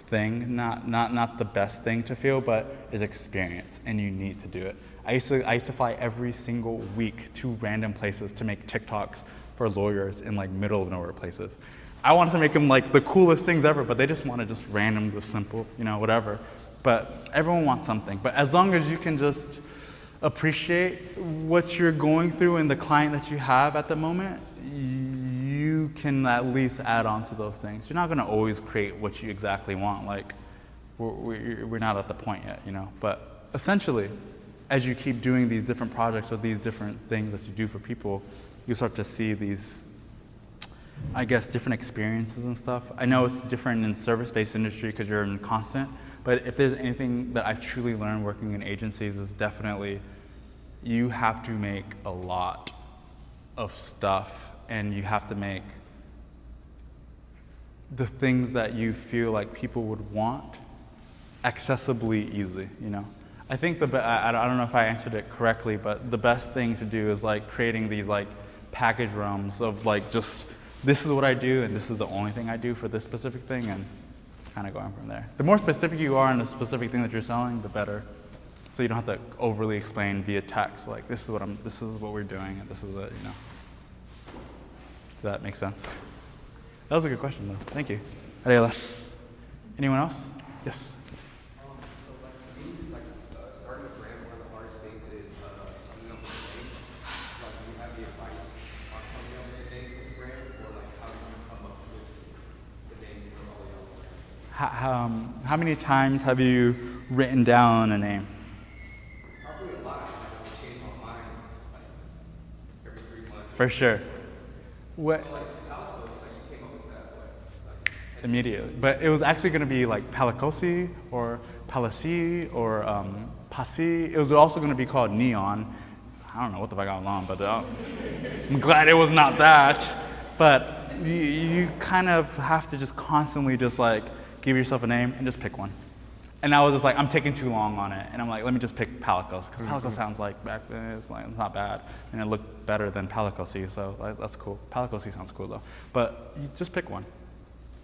S2: thing, not the best thing to feel, but is experience, and you need to do it. I used to fly every single week to random places to make TikToks for lawyers in like middle of nowhere places. I wanted to make them like the coolest things ever, but they just want to just random, just simple, you know, whatever. But everyone wants something. But as long as you can just appreciate what you're going through and the client that you have at the moment, you can at least add on to those things. You're not going to always create what you exactly want. Like, we're not at the point yet, you know. But essentially, as you keep doing these different projects or these different things that you do for people, you start to see these, I guess, different experiences and stuff. I know it's different in service-based industry because you're in constant, but if there's anything that I've truly learned working in agencies is definitely you have to make a lot of stuff, and you have to make the things that you feel like people would want accessibly easy, you know. I think I don't know if I answered it correctly, but the best thing to do is like creating these like package realms of like just this is what I do and this is the only thing I do for this specific thing, and kind of going from there. The more specific you are in the specific thing that you're selling, the better. So you don't have to overly explain via text, like this is what we're doing, and this is what, you know. Does that make sense? That was a good question though. Thank you. Adios. Anyone else? Yes.
S11: So like to me, like starting a brand, one of the hardest things is coming up with a name. Like, do you have the advice on coming up with a name for the brand, or like how do you come up with the name for all your brands?
S2: How many times have you written down a name?
S11: Probably a lot. Like, I would change my mind like every 3 months.
S2: For sure. What?
S11: So like how was like you came up with that? What? Like
S2: Immediately, but it was actually going to be like Palacosi or Palasi or Pasi. It was also going to be called Neon. I don't know what the fuck I was on, but I'm glad it was not that. But you kind of have to just constantly just like give yourself a name and just pick one. And I was just like, I'm taking too long on it, and I'm like, let me just pick Palicos, because Palicos sounds like back then it's not bad, and it looked better than Palacosi, so like, that's cool. Palacosi sounds cool though, but you just pick one,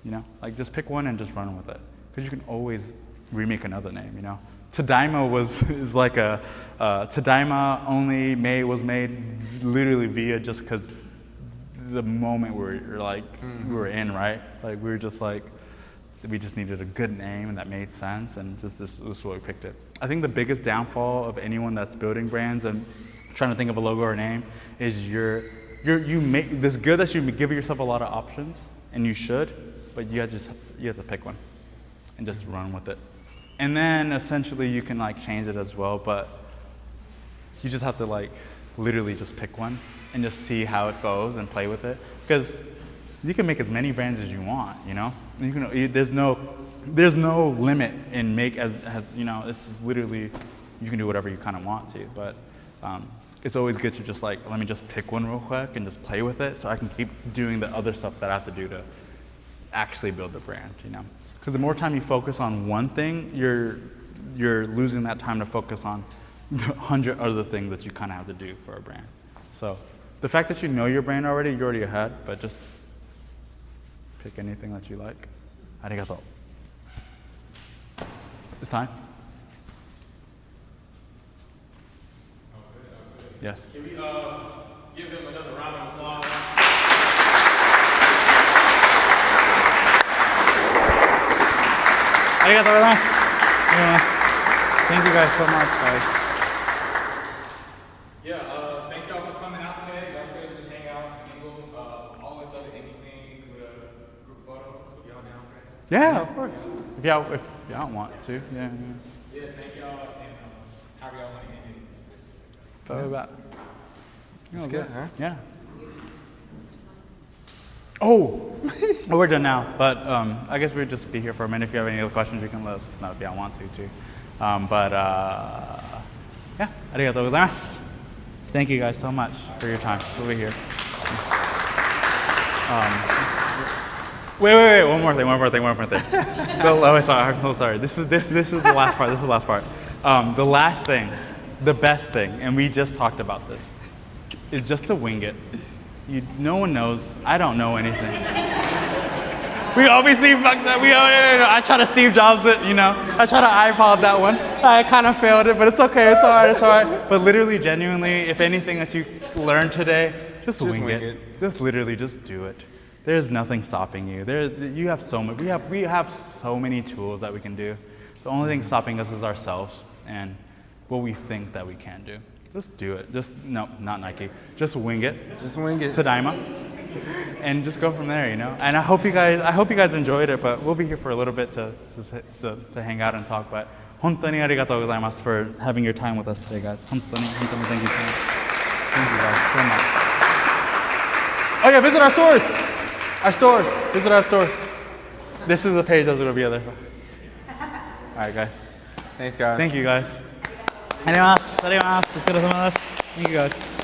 S2: you know, like just pick one and just run with it, because you can always remake another name, you know. Tadaima is like a Tadaima only was made literally via just because the moment we were in, right? Like we were just like. We just needed a good name and that made sense, and just this is what we picked it. I think the biggest downfall of anyone that's building brands and trying to think of a logo or a name is you make this good that you give yourself a lot of options, and you should, but you have to pick one and just run with it. And then essentially you can like change it as well, but you just have to like literally just pick one and just see how it goes and play with it, because you can make as many brands as you want, you know. There's no limit in make as you know. It's literally you can do whatever you kind of want to, but it's always good to just like let me just pick one real quick and just play with it, so I can keep doing the other stuff that I have to do to actually build the brand, you know. Because the more time you focus on one thing, you're losing that time to focus on the 100 other things that you kind of have to do for a brand. So the fact that you know your brand already, you're already ahead, but just pick anything that you like. Arigato. It's time? Yes.
S4: Can we give them another round of applause?
S2: Arigato gozaimasu. Thank you guys so much, guys.
S4: Yeah, thank y'all for coming out today. Y'all free to just hang out, mingle. Always love to end these things with a group photo. Y'all down for that?
S2: Yeah, of course. If y'all want to, yeah.
S4: Yes, thank y'all, and however y'all want to end it.
S2: Throw it back.
S1: It's good, huh?
S2: Yeah. Oh, we're done now. But I guess we'll just be here for a minute. If you have any other questions, you can let us know if y'all want to too. yeah, arigatou gozaimasu. Thank you guys so much for your time over here. Wait, one more thing. Oh, sorry, I'm so sorry. This is the last part. This is the last part. The last thing, the best thing, and we just talked about this, is just to wing it. No one knows. I don't know anything. We obviously fucked up. I try to Steve Jobs it, I try to iPod that one. I kind of failed it, but it's okay. It's all right. But literally, genuinely, if anything that you learned today, just wing it. Just literally, just do it. There's nothing stopping you. We have so many tools that we can do. The only thing stopping us is ourselves and what we think that we can do. Just do it. No, not Nike. Just wing it.
S1: Just wing it.
S2: Tadaima. And just go from there, And I hope you guys enjoyed it, but we'll be here for a little bit to hang out and talk. But 本当にありがとうございます for having your time with us today, guys. 本当に thank you so much. Thank you guys so much. Oh yeah, visit our stores. Visit our stores. This is the page that's going to be there. All right, guys.
S1: Thanks, guys.
S2: Thank you, guys. ありがとうございます。お疲れ様です。Thank you, guys.